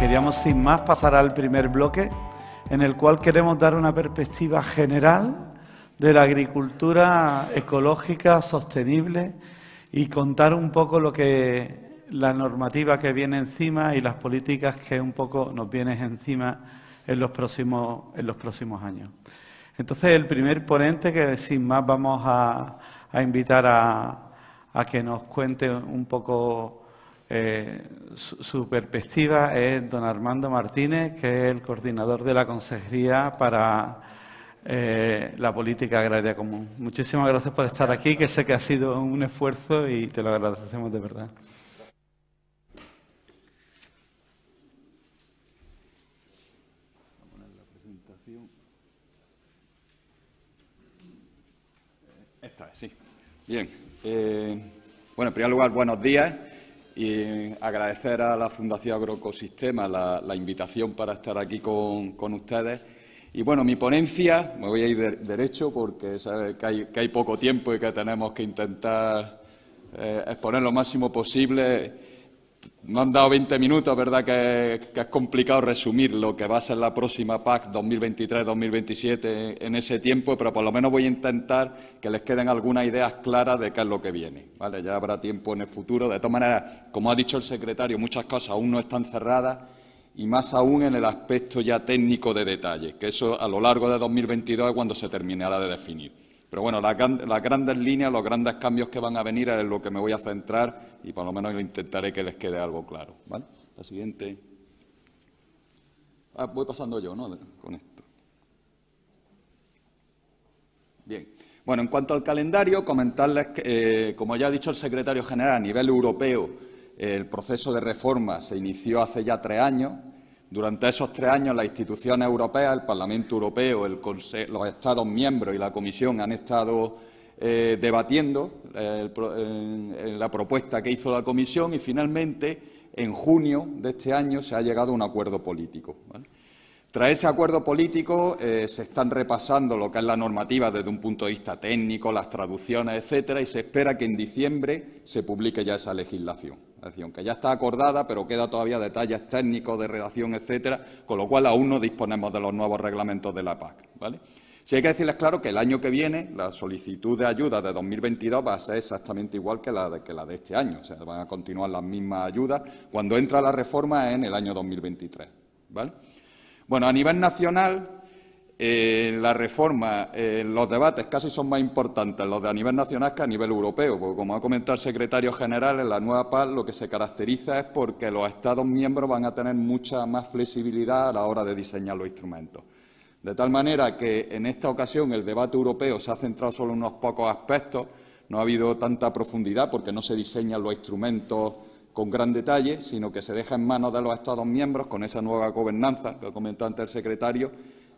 queríamos sin más pasar al primer bloque, en el cual queremos dar una perspectiva general de la agricultura ecológica, sostenible, y contar un poco la normativa que viene encima y las políticas que un poco nos vienen encima en los próximos años. Entonces, el primer ponente, que sin más vamos a invitar a que nos cuente un poco su perspectiva, es don Armando Martínez, que es el coordinador de la Consejería para la Política Agraria Común. Muchísimas gracias por estar aquí, que sé que ha sido un esfuerzo y te lo agradecemos de verdad. Esta es, sí. Bien. Bueno, en primer lugar, buenos días y agradecer a la Fundación Agroecosistema la invitación para estar aquí con ustedes. Y bueno, mi ponencia, me voy a ir derecho porque sabes que hay poco tiempo y que tenemos que intentar exponer lo máximo posible. Me han dado 20 minutos, ¿verdad?, que es complicado resumir lo que va a ser la próxima PAC 2023-2027 en ese tiempo, pero por lo menos voy a intentar que les queden algunas ideas claras de qué es lo que viene, ¿vale? Ya habrá tiempo en el futuro. De todas maneras, como ha dicho el secretario, muchas cosas aún no están cerradas y más aún en el aspecto ya técnico de detalle, que eso a lo largo de 2022 es cuando se terminará de definir. Pero bueno, las grandes líneas, los grandes cambios que van a venir es en lo que me voy a centrar y por lo menos intentaré que les quede algo claro, ¿vale? La siguiente. Voy pasando yo, ¿no?, con esto. Bien. Bueno, en cuanto al calendario, comentarles que, como ya ha dicho el secretario general, a nivel europeo, el proceso de reforma se inició hace ya 3 años. Durante esos 3 años, las instituciones europeas, el Parlamento Europeo, los Estados miembros y la Comisión han estado debatiendo la propuesta que hizo la Comisión y, finalmente, en junio de este año se ha llegado a un acuerdo político, ¿vale? Tras ese acuerdo político se están repasando lo que es la normativa desde un punto de vista técnico, las traducciones, etcétera, y se espera que en diciembre se publique ya esa legislación. Es decir, aunque ya está acordada, pero queda todavía detalles técnicos de redacción, etcétera, con lo cual aún no disponemos de los nuevos reglamentos de la PAC, ¿vale? Sí hay que decirles claro que el año que viene la solicitud de ayuda de 2022 va a ser exactamente igual que la de este año. O sea, van a continuar las mismas ayudas. Cuando entra la reforma en el año 2023, ¿vale? Bueno, a nivel nacional, la reforma, los debates casi son más importantes los de a nivel nacional que a nivel europeo, porque, como ha comentado el secretario general, en la nueva PAC lo que se caracteriza es porque los Estados miembros van a tener mucha más flexibilidad a la hora de diseñar los instrumentos. De tal manera que en esta ocasión el debate europeo se ha centrado solo en unos pocos aspectos, no ha habido tanta profundidad porque no se diseñan los instrumentos con gran detalle, sino que se deja en manos de los Estados miembros, con esa nueva gobernanza que comentó antes el secretario,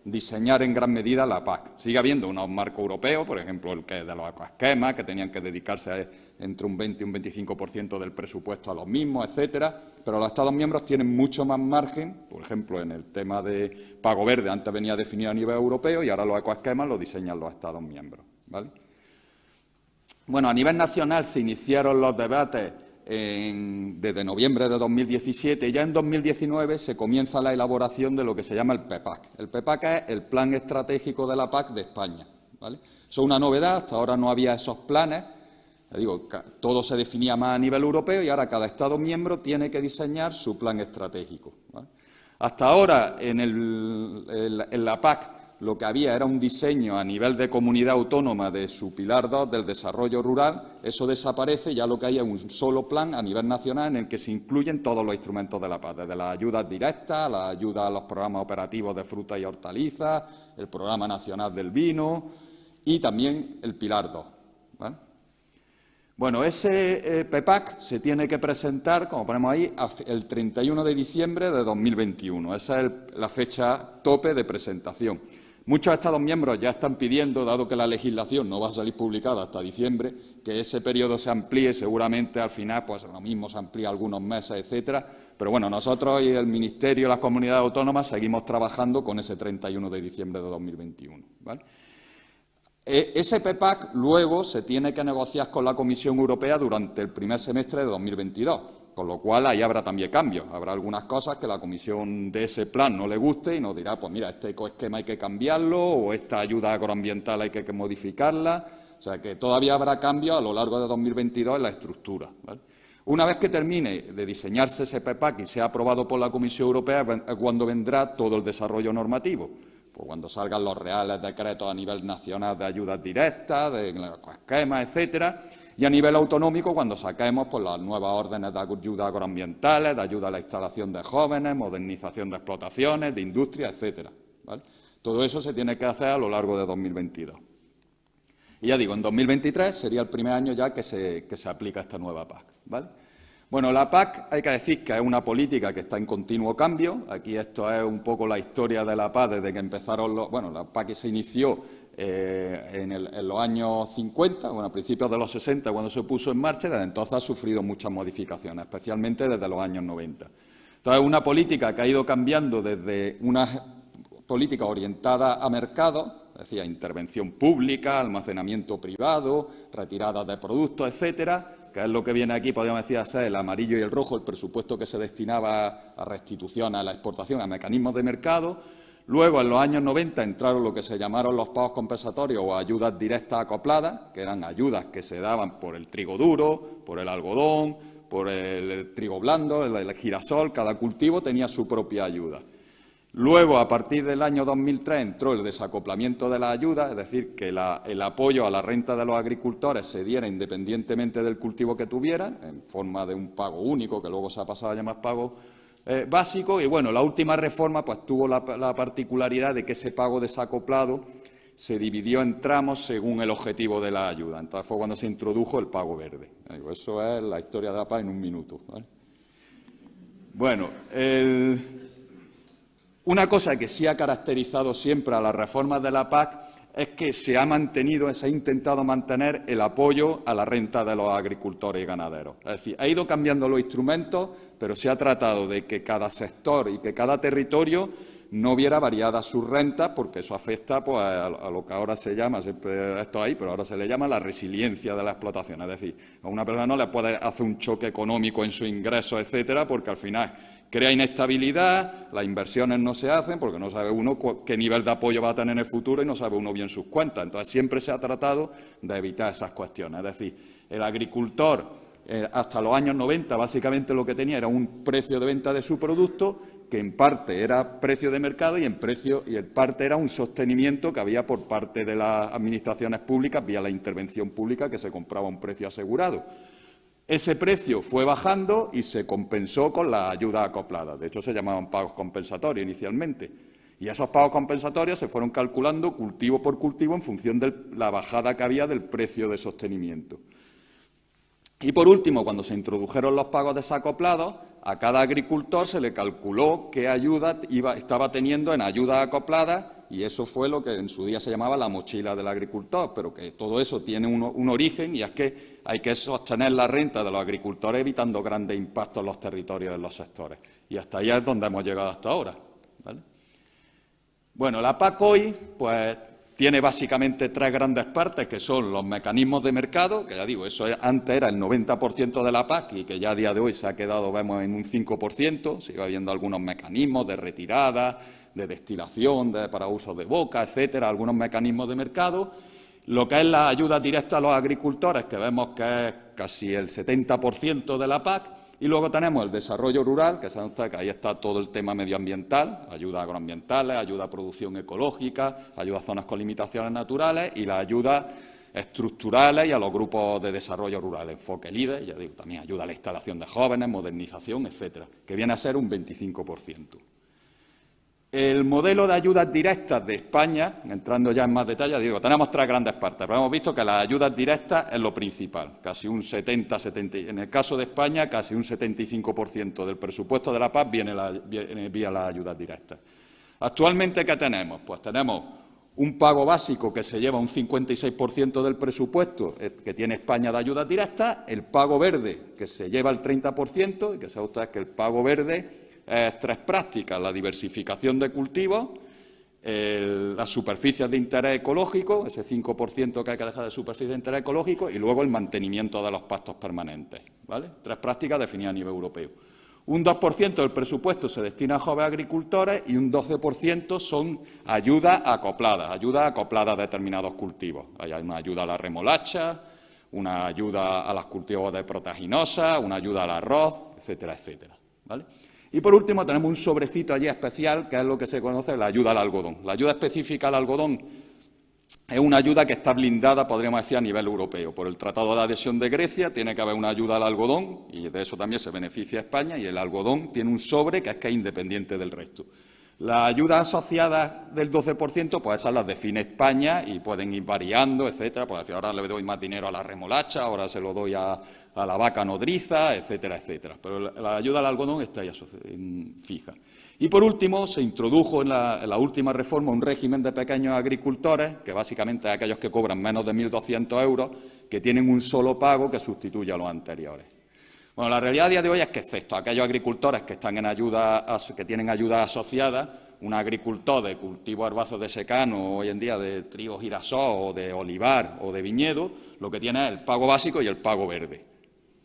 diseñar en gran medida la PAC. Sigue habiendo unos marcos europeos, por ejemplo, el que de los ecoesquemas, que tenían que dedicarse entre un 20 y un 25% del presupuesto a los mismos, etcétera, pero los Estados miembros tienen mucho más margen, por ejemplo, en el tema de pago verde, antes venía definido a nivel europeo y ahora los ecoesquemas los diseñan los Estados miembros, ¿vale? Bueno, a nivel nacional se iniciaron los debates desde noviembre de 2017 y ya en 2019 se comienza la elaboración de lo que se llama el PEPAC. El PEPAC es el Plan Estratégico de la PAC de España, ¿vale? Eso es una novedad, hasta ahora no había esos planes. Ya digo, todo se definía más a nivel europeo y ahora cada Estado miembro tiene que diseñar su plan estratégico, ¿vale? Hasta ahora en la PAC lo que había era un diseño a nivel de comunidad autónoma de su pilar 2 del desarrollo rural. Eso desaparece, ya lo que hay es un solo plan a nivel nacional en el que se incluyen todos los instrumentos de la PAC, desde las ayudas directas, la ayuda a los programas operativos de frutas y hortalizas, el Programa Nacional del Vino y también el pilar 2, ¿vale? Bueno, ese PEPAC se tiene que presentar, como ponemos ahí, el 31 de diciembre de 2021. Esa es la fecha tope de presentación. Muchos Estados miembros ya están pidiendo, dado que la legislación no va a salir publicada hasta diciembre, que ese periodo se amplíe. Seguramente al final pues lo mismo se amplía algunos meses, etcétera. Pero bueno, nosotros y el Ministerio y las comunidades autónomas seguimos trabajando con ese 31 de diciembre de 2021, ¿vale? Ese PEPAC luego se tiene que negociar con la Comisión Europea durante el primer semestre de 2022. Con lo cual, ahí habrá también cambios. Habrá algunas cosas que la comisión de ese plan no le guste y nos dirá, pues mira, este ecoesquema hay que cambiarlo o esta ayuda agroambiental hay que modificarla. O sea, que todavía habrá cambios a lo largo de 2022 en la estructura, ¿vale? Una vez que termine de diseñarse ese PPAC y sea aprobado por la Comisión Europea, es cuando vendrá todo el desarrollo normativo. Pues cuando salgan los reales decretos a nivel nacional de ayudas directas, de ecoesquemas, etcétera, y a nivel autonómico cuando saquemos pues, las nuevas órdenes de ayuda agroambientales, de ayuda a la instalación de jóvenes, modernización de explotaciones, de industria, etcétera, ¿vale? Todo eso se tiene que hacer a lo largo de 2022. Y ya digo, en 2023 sería el primer año ya que se aplica esta nueva PAC, ¿vale? Bueno, la PAC hay que decir que es una política que está en continuo cambio. Aquí esto es un poco la historia de la PAC desde que empezaron la PAC se inició en los años 50, bueno, a principios de los 60 cuando se puso en marcha, y desde entonces ha sufrido muchas modificaciones, especialmente desde los años 90. Entonces, es una política que ha ido cambiando desde una política orientada a mercado, es decir, a intervención pública, almacenamiento privado, retirada de productos, etcétera, que es lo que viene aquí, podríamos decir, a ser el amarillo y el rojo, el presupuesto que se destinaba a restitución, a la exportación, a mecanismos de mercado. Luego, en los años 90, entraron lo que se llamaron los pagos compensatorios o ayudas directas acopladas, que eran ayudas que se daban por el trigo duro, por el algodón, por el trigo blando, el girasol, cada cultivo tenía su propia ayuda. Luego, a partir del año 2003, entró el desacoplamiento de las ayudas, es decir, que el apoyo a la renta de los agricultores se diera independientemente del cultivo que tuvieran, en forma de un pago único, que luego se ha pasado a llamar pago básico. Y, bueno, la última reforma pues tuvo la particularidad de que ese pago desacoplado se dividió en tramos según el objetivo de la ayuda. Entonces, fue cuando se introdujo el pago verde. Eso es la historia de la PAC en un minuto, ¿vale? Bueno, una cosa que sí ha caracterizado siempre a las reformas de la PAC es que se ha intentado mantener el apoyo a la renta de los agricultores y ganaderos. Es decir, ha ido cambiando los instrumentos, pero se ha tratado de que cada sector y que cada territorio no viera variadas sus rentas, porque eso afecta pues, a lo que ahora se llama, siempre esto ahí, pero ahora se le llama la resiliencia de la explotación. Es decir, a una persona no le puede hacer un choque económico en sus ingresos, etcétera, porque al final crea inestabilidad, las inversiones no se hacen porque no sabe uno qué nivel de apoyo va a tener en el futuro y no sabe uno bien sus cuentas. Entonces, siempre se ha tratado de evitar esas cuestiones. Es decir, el agricultor, hasta los años 90, básicamente lo que tenía era un precio de venta de su producto que en parte era precio de mercado y en parte era un sostenimiento que había por parte de las administraciones públicas vía la intervención pública que se compraba a un precio asegurado. Ese precio fue bajando y se compensó con las ayudas acopladas. De hecho, se llamaban pagos compensatorios inicialmente. Y esos pagos compensatorios se fueron calculando cultivo por cultivo en función de la bajada que había del precio de sostenimiento. Y, por último, cuando se introdujeron los pagos desacoplados, a cada agricultor se le calculó qué ayuda estaba teniendo en ayudas acopladas, y eso fue lo que en su día se llamaba la mochila del agricultor, pero que todo eso tiene un origen, y es que hay que sostener la renta de los agricultores evitando grandes impactos en los territorios de los sectores. Y hasta ahí es donde hemos llegado hasta ahora, ¿vale? Bueno, la PAC hoy, pues, tiene básicamente tres grandes partes, que son los mecanismos de mercado, que ya digo, eso antes era el 90% de la PAC y que ya a día de hoy se ha quedado, vemos, en un 5%, sigue habiendo algunos mecanismos de retirada, de destilación, para uso de boca, etcétera, algunos mecanismos de mercado. Lo que es la ayuda directa a los agricultores, que vemos que es casi el 70% de la PAC, y luego tenemos el desarrollo rural, que saben ustedes que ahí está todo el tema medioambiental, ayudas agroambientales, ayuda a producción ecológica, ayuda a zonas con limitaciones naturales y las ayudas estructurales y a los grupos de desarrollo rural, enfoque LIDE, ya digo, también ayuda a la instalación de jóvenes, modernización, etcétera, que viene a ser un 25%. El modelo de ayudas directas de España, entrando ya en más detalle, digo, tenemos tres grandes partes, pero hemos visto que las ayudas directas es lo principal, casi un 70, en el caso de España, casi un 75% del presupuesto de la PAC viene vía las ayudas directas. Actualmente, ¿qué tenemos? Pues tenemos un pago básico que se lleva un 56% del presupuesto que tiene España de ayudas directas, el pago verde que se lleva el 30%, y que saben ustedes que el pago verde es tres prácticas: la diversificación de cultivos, las superficies de interés ecológico, ese 5% que hay que dejar de superficie de interés ecológico, y luego el mantenimiento de los pastos permanentes, ¿vale? 3 prácticas definidas a nivel europeo. Un 2% del presupuesto se destina a jóvenes agricultores y un 12% son ayudas acopladas a determinados cultivos. Hay una ayuda a la remolacha, una ayuda a los cultivos de proteaginosas, una ayuda al arroz, etcétera, etcétera, ¿vale? Y por último tenemos un sobrecito allí especial, que es lo que se conoce la ayuda al algodón. La ayuda específica al algodón es una ayuda que está blindada, podríamos decir, a nivel europeo. Por el Tratado de Adhesión de Grecia tiene que haber una ayuda al algodón y de eso también se beneficia España, y el algodón tiene un sobre que es independiente del resto. Las ayudas asociadas del 12%, pues esas las define España y pueden ir variando, etcétera. Pues ahora le doy más dinero a la remolacha, ahora se lo doy a la vaca nodriza, etcétera, etcétera. Pero la ayuda al algodón está ahí fija. Y por último, se introdujo en la última reforma un régimen de pequeños agricultores, que básicamente es aquellos que cobran menos de 1.200 euros, que tienen un solo pago que sustituye a los anteriores. Bueno, la realidad a día de hoy es que, excepto aquellos agricultores que están en ayuda, que tienen ayuda asociada, un agricultor de cultivo herbáceo de secano, hoy en día de trigo girasol o de olivar o de viñedo, lo que tiene es el pago básico y el pago verde,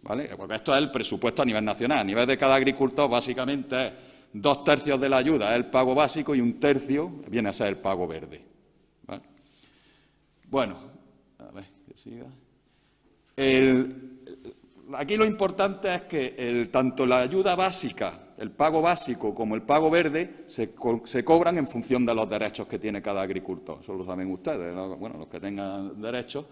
¿vale? Porque esto es el presupuesto a nivel nacional. A nivel de cada agricultor, básicamente es 2/3 de la ayuda es el pago básico y 1/3 viene a ser el pago verde, ¿vale? Bueno, a ver, que siga. Aquí lo importante es que tanto la ayuda básica, el pago básico, como el pago verde se cobran en función de los derechos que tiene cada agricultor. Eso lo saben ustedes, ¿no? Bueno, los que tengan derechos.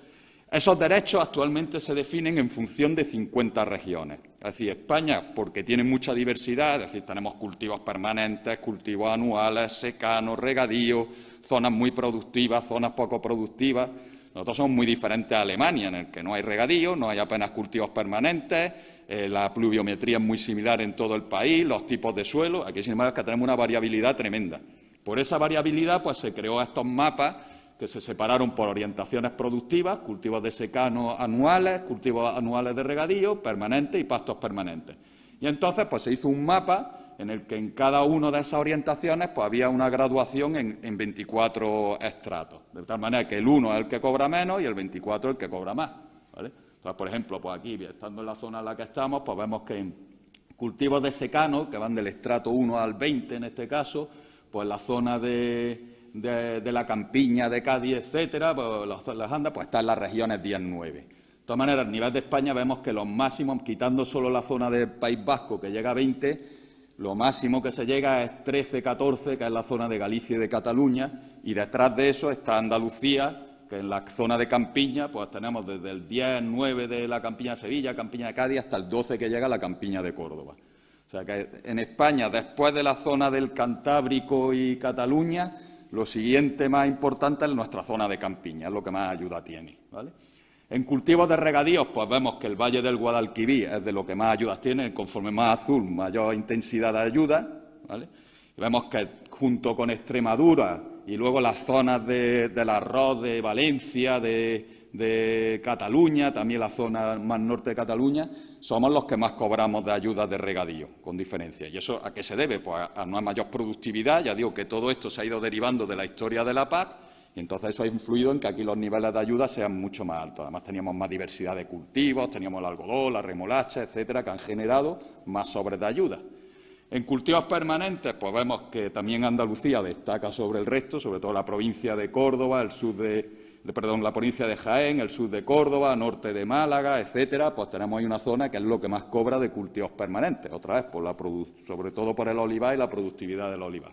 Esos derechos actualmente se definen en función de 50 regiones. Es decir, España, porque tiene mucha diversidad, es decir, tenemos cultivos permanentes, cultivos anuales, secanos, regadíos, zonas muy productivas, zonas poco productivas. Nosotros somos muy diferentes a Alemania, en el que no hay regadío, no hay apenas cultivos permanentes, la pluviometría es muy similar en todo el país, los tipos de suelo. Aquí, sin embargo, es que tenemos una variabilidad tremenda. Por esa variabilidad, pues se creó estos mapas que se separaron por orientaciones productivas, cultivos de secano anuales, cultivos anuales de regadío, permanentes y pastos permanentes. Y entonces, pues se hizo un mapa en el que en cada una de esas orientaciones pues había una graduación en 24 estratos, de tal manera que el 1 es el que cobra menos y el 24 es el que cobra más, ¿vale? Entonces, por ejemplo, pues aquí, estando en la zona en la que estamos, pues vemos que en cultivos de secano, que van del estrato 1 al 20 en este caso, pues la zona de la campiña de Cádiz, etcétera, pues las andas, pues están en las regiones 10-9. De todas maneras, a nivel de España vemos que los máximos, quitando solo la zona del País Vasco, que llega a 20, lo máximo que se llega es 13-14, que es la zona de Galicia y de Cataluña, y detrás de eso está Andalucía, que en la zona de campiña, pues tenemos desde el 10-9 de la campiña de Sevilla, campiña de Cádiz, hasta el 12 que llega a la campiña de Córdoba. O sea que en España, después de la zona del Cantábrico y Cataluña, lo siguiente más importante es nuestra zona de campiña, es lo que más ayuda tiene, ¿vale? En cultivos de regadíos, pues vemos que el Valle del Guadalquivir es de lo que más ayudas tiene, conforme más azul, mayor intensidad de ayuda, ¿vale? Y vemos que junto con Extremadura y luego las zonas del arroz de Valencia, de Cataluña, también la zona más norte de Cataluña, somos los que más cobramos de ayudas de regadío, con diferencia. ¿Y eso a qué se debe? Pues a una mayor productividad. Ya digo que todo esto se ha ido derivando de la historia de la PAC, y entonces eso ha influido en que aquí los niveles de ayuda sean mucho más altos. Además, teníamos más diversidad de cultivos, teníamos el algodón, la remolacha, etcétera, que han generado más sobres de ayuda. En cultivos permanentes, pues vemos que también Andalucía destaca sobre el resto, sobre todo la provincia de Córdoba, la provincia de Jaén, el sur de Córdoba, norte de Málaga, etcétera. Pues tenemos ahí una zona que es lo que más cobra de cultivos permanentes, otra vez sobre todo por el olivar y la productividad del olivar.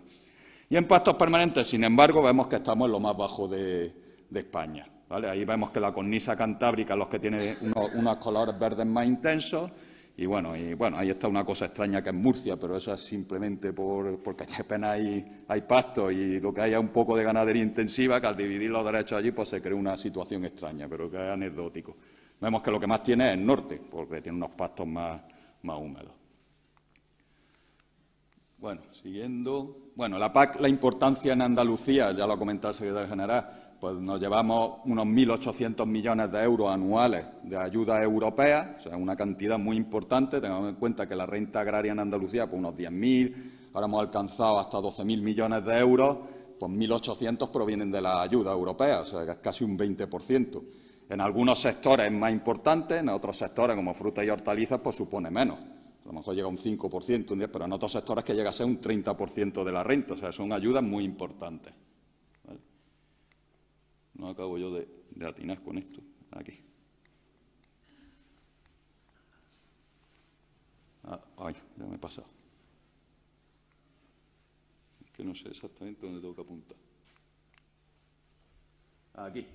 Y en pastos permanentes, sin embargo, vemos que estamos en lo más bajo de España, ¿vale? Ahí vemos que la cornisa cantábrica es los que tiene unos colores verdes más intensos. Y bueno, ahí está una cosa extraña que es Murcia, pero eso es simplemente porque apenas hay pastos y lo que hay es un poco de ganadería intensiva, que al dividir los derechos allí pues se crea una situación extraña, pero que es anecdótico. Vemos que lo que más tiene es el norte, porque tiene unos pastos más húmedos. Bueno, siguiendo. Bueno, la PAC, la importancia en Andalucía, ya lo ha comentado el secretario general, pues nos llevamos unos 1.800 millones de euros anuales de ayuda europea, o sea, una cantidad muy importante. Tengamos en cuenta que la renta agraria en Andalucía, pues unos 10.000, ahora hemos alcanzado hasta 12.000 millones de euros, pues 1.800 provienen de la ayuda europea, o sea, que es casi un 20%. En algunos sectores es más importante, en otros sectores, como frutas y hortalizas, pues supone menos. A lo mejor llega a un 5%, un 10%, pero en otros sectores que llega a ser un 30% de la renta. O sea, son ayudas muy importantes. ¿Vale? No acabo yo de atinar con esto. Aquí. Ay, ya me he pasado. Es que no sé exactamente dónde tengo que apuntar. Aquí.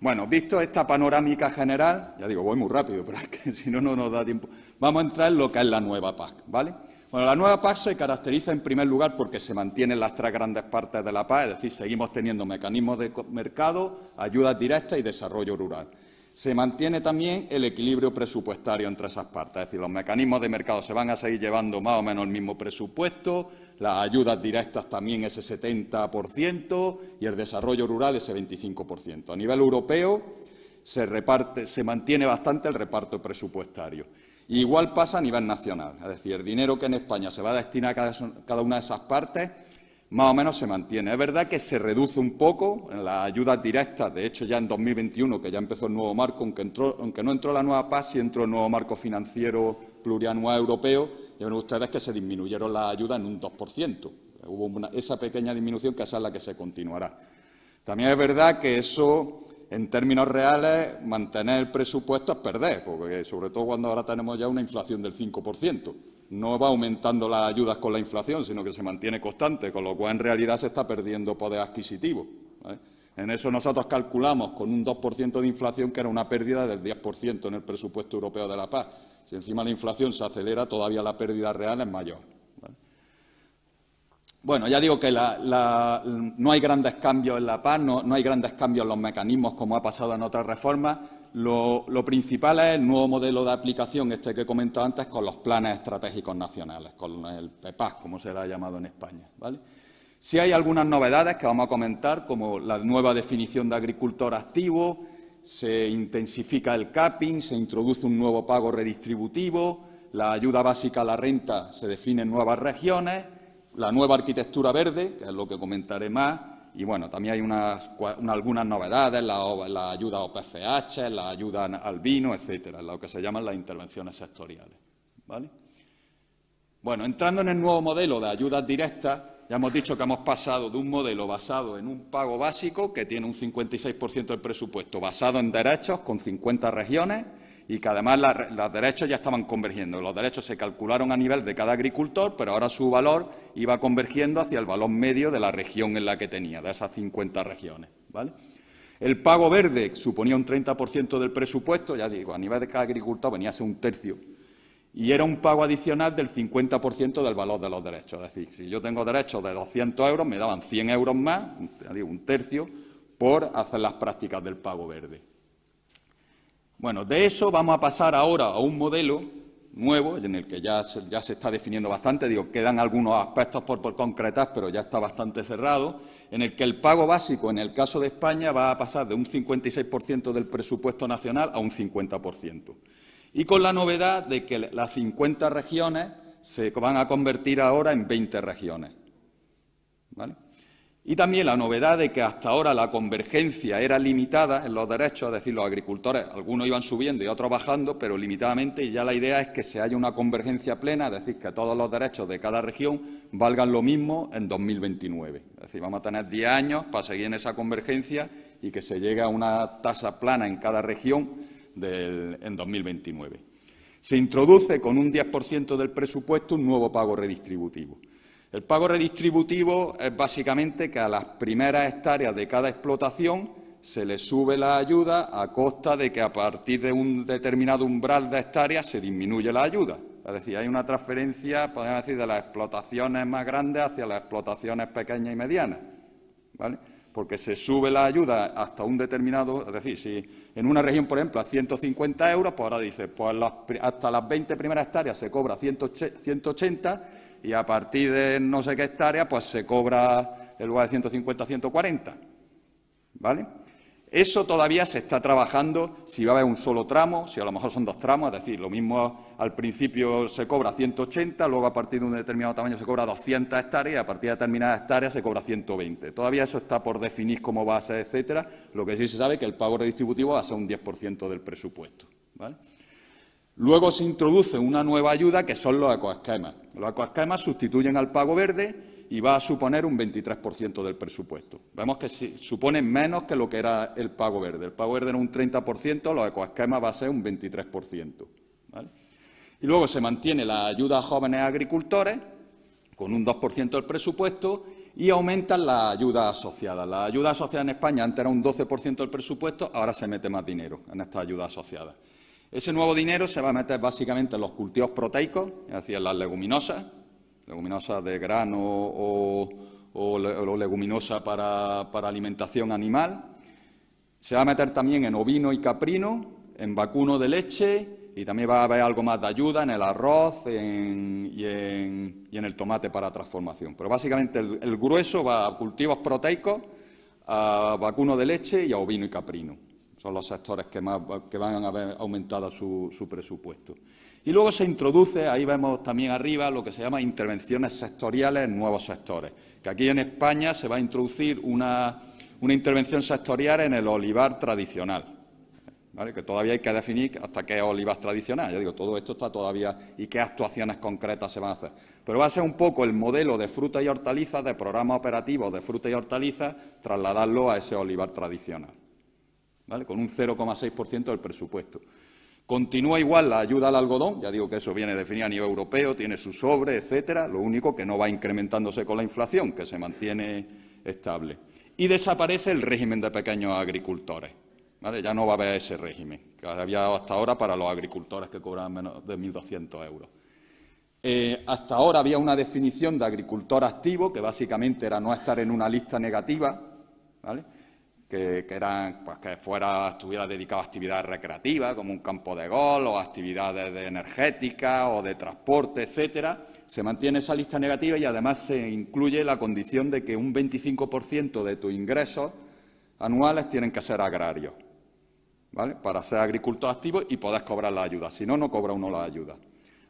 Bueno, visto esta panorámica general, ya digo, voy muy rápido, pero es que si no, no nos da tiempo. Vamos a entrar en lo que es la nueva PAC, ¿vale? Bueno, la nueva PAC se caracteriza en primer lugar porque se mantienen las tres grandes partes de la PAC, es decir, seguimos teniendo mecanismos de mercado, ayudas directas y desarrollo rural. Se mantiene también el equilibrio presupuestario entre esas partes, es decir, los mecanismos de mercado se van a seguir llevando más o menos el mismo presupuesto, las ayudas directas también ese 70% y el desarrollo rural ese 25%. A nivel europeo se mantiene bastante el reparto presupuestario. Y igual pasa a nivel nacional, es decir, el dinero que en España se va a destinar a cada una de esas partes más o menos se mantiene. Es verdad que se reduce un poco en las ayudas directas, de hecho ya en 2021, que ya empezó el nuevo marco, aunque no entró la nueva PAC, sí entró el nuevo marco financiero plurianual europeo, y ven ustedes que se disminuyeron las ayudas en un 2%. Hubo esa pequeña disminución que esa es la que se continuará. También es verdad que eso, en términos reales, mantener el presupuesto es perder, porque sobre todo cuando ahora tenemos ya una inflación del 5%. No va aumentando las ayudas con la inflación, sino que se mantiene constante, con lo cual en realidad se está perdiendo poder adquisitivo, ¿vale? En eso nosotros calculamos con un 2% de inflación, que era una pérdida del 10% en el presupuesto europeo de la PAC. Si encima la inflación se acelera, todavía la pérdida real es mayor, ¿vale? Bueno, ya digo que no hay grandes cambios en la PAC, no hay grandes cambios en los mecanismos como ha pasado en otras reformas. Lo principal es el nuevo modelo de aplicación, que he comentado antes, con los planes estratégicos nacionales, con el PEPAC, como se le ha llamado en España, ¿vale? Sí hay algunas novedades que vamos a comentar, como la nueva definición de agricultor activo, se intensifica el capping, se introduce un nuevo pago redistributivo, la ayuda básica a la renta se define en nuevas regiones, la nueva arquitectura verde, que es lo que comentaré más, y bueno, también hay algunas novedades, la ayuda a OPFH, la ayuda al vino, etcétera, lo que se llaman las intervenciones sectoriales, ¿vale? Bueno, entrando en el nuevo modelo de ayudas directas, ya hemos dicho que hemos pasado de un modelo basado en un pago básico, que tiene un 56% del presupuesto, basado en derechos, con 50 regiones, y que además los derechos ya estaban convergiendo. Los derechos se calcularon a nivel de cada agricultor, pero ahora su valor iba convergiendo hacia el valor medio de la región en la que tenía, de esas 50 regiones, ¿vale? El pago verde suponía un 30% del presupuesto, ya digo, a nivel de cada agricultor venía a ser un tercio, y era un pago adicional del 50% del valor de los derechos. Es decir, si yo tengo derechos de 200 euros, me daban 100 euros más, ya digo, un tercio, por hacer las prácticas del pago verde. Bueno, de eso vamos a pasar ahora a un modelo nuevo, en el que ya se está definiendo bastante, digo, quedan algunos aspectos por concretar, pero ya está bastante cerrado, en el que el pago básico, en el caso de España, va a pasar de un 56% del presupuesto nacional a un 50%. Y con la novedad de que las 50 regiones se van a convertir ahora en 20 regiones, ¿vale? Y también la novedad de que hasta ahora la convergencia era limitada en los derechos, es decir, los agricultores, algunos iban subiendo y otros bajando, pero limitadamente, y ya la idea es que se haya una convergencia plena, es decir, que todos los derechos de cada región valgan lo mismo en 2029. Es decir, vamos a tener 10 años para seguir en esa convergencia y que se llegue a una tasa plana en cada región en 2029. Se introduce con un 10% del presupuesto un nuevo pago redistributivo. El pago redistributivo es básicamente que a las primeras hectáreas de cada explotación se le sube la ayuda a costa de que a partir de un determinado umbral de hectáreas se disminuye la ayuda. Es decir, hay una transferencia, podemos decir, de las explotaciones más grandes hacia las explotaciones pequeñas y medianas, ¿vale? Porque se sube la ayuda hasta un determinado, es decir, si en una región, por ejemplo, a 150 euros, pues ahora dice, pues hasta las 20 primeras hectáreas se cobra 180 y a partir de no sé qué hectárea, pues se cobra en lugar de 150, 140, ¿vale? Eso todavía se está trabajando, si va a haber un solo tramo, si a lo mejor son 2 tramos, es decir, lo mismo al principio se cobra 180, luego a partir de un determinado tamaño se cobra 200 hectáreas y a partir de determinadas hectáreas se cobra 120. Todavía eso está por definir cómo va a ser, etcétera. Lo que sí se sabe es que el pago redistributivo va a ser un 10% del presupuesto, ¿vale? Luego se introduce una nueva ayuda que son los ecoesquemas. Los ecoesquemas sustituyen al pago verde y va a suponer un 23% del presupuesto. Vemos que supone menos que lo que era el pago verde. El pago verde era un 30%, los ecoesquemas va a ser un 23%. ¿Vale? Y luego se mantiene la ayuda a jóvenes agricultores con un 2% del presupuesto y aumentan las ayudas asociadas. Las ayudas asociadas en España antes era un 12% del presupuesto, ahora se mete más dinero en estas ayudas asociadas. Ese nuevo dinero se va a meter básicamente en los cultivos proteicos, es decir, en las leguminosas de grano o leguminosa para alimentación animal. Se va a meter también en ovino y caprino, en vacuno de leche y también va a haber algo más de ayuda en el arroz y en el tomate para transformación. Pero básicamente el grueso va a cultivos proteicos, a vacuno de leche y a ovino y caprino. Son los sectores que van a haber aumentado su presupuesto. Y luego se introduce, ahí vemos también arriba, lo que se llama intervenciones sectoriales en nuevos sectores. Que aquí en España se va a introducir una intervención sectorial en el olivar tradicional, ¿vale? Que todavía hay que definir hasta qué es olivar tradicional. Ya digo, todo esto está todavía y qué actuaciones concretas se van a hacer. Pero va a ser un poco el modelo de frutas y hortalizas, de programas operativos de frutas y hortalizas, trasladarlo a ese olivar tradicional, ¿vale? Con un 0,6% del presupuesto. Continúa igual la ayuda al algodón, ya digo que eso viene definido a nivel europeo, tiene su sobre, etcétera, lo único que no va incrementándose con la inflación, que se mantiene estable. Y desaparece el régimen de pequeños agricultores, ¿vale? Ya no va a haber ese régimen, que había hasta ahora para los agricultores que cobraban menos de 1.200 euros. Hasta ahora había una definición de agricultor activo, que básicamente era no estar en una lista negativa, ¿vale? Que estuviera dedicado a actividades recreativas, como un campo de golf, o actividades energéticas o de transporte, etcétera. Se mantiene esa lista negativa y además se incluye la condición de que un 25% de tus ingresos anuales tienen que ser agrarios, ¿vale? Para ser agricultor activo y poder cobrar la ayuda. Si no, no cobra uno la ayuda.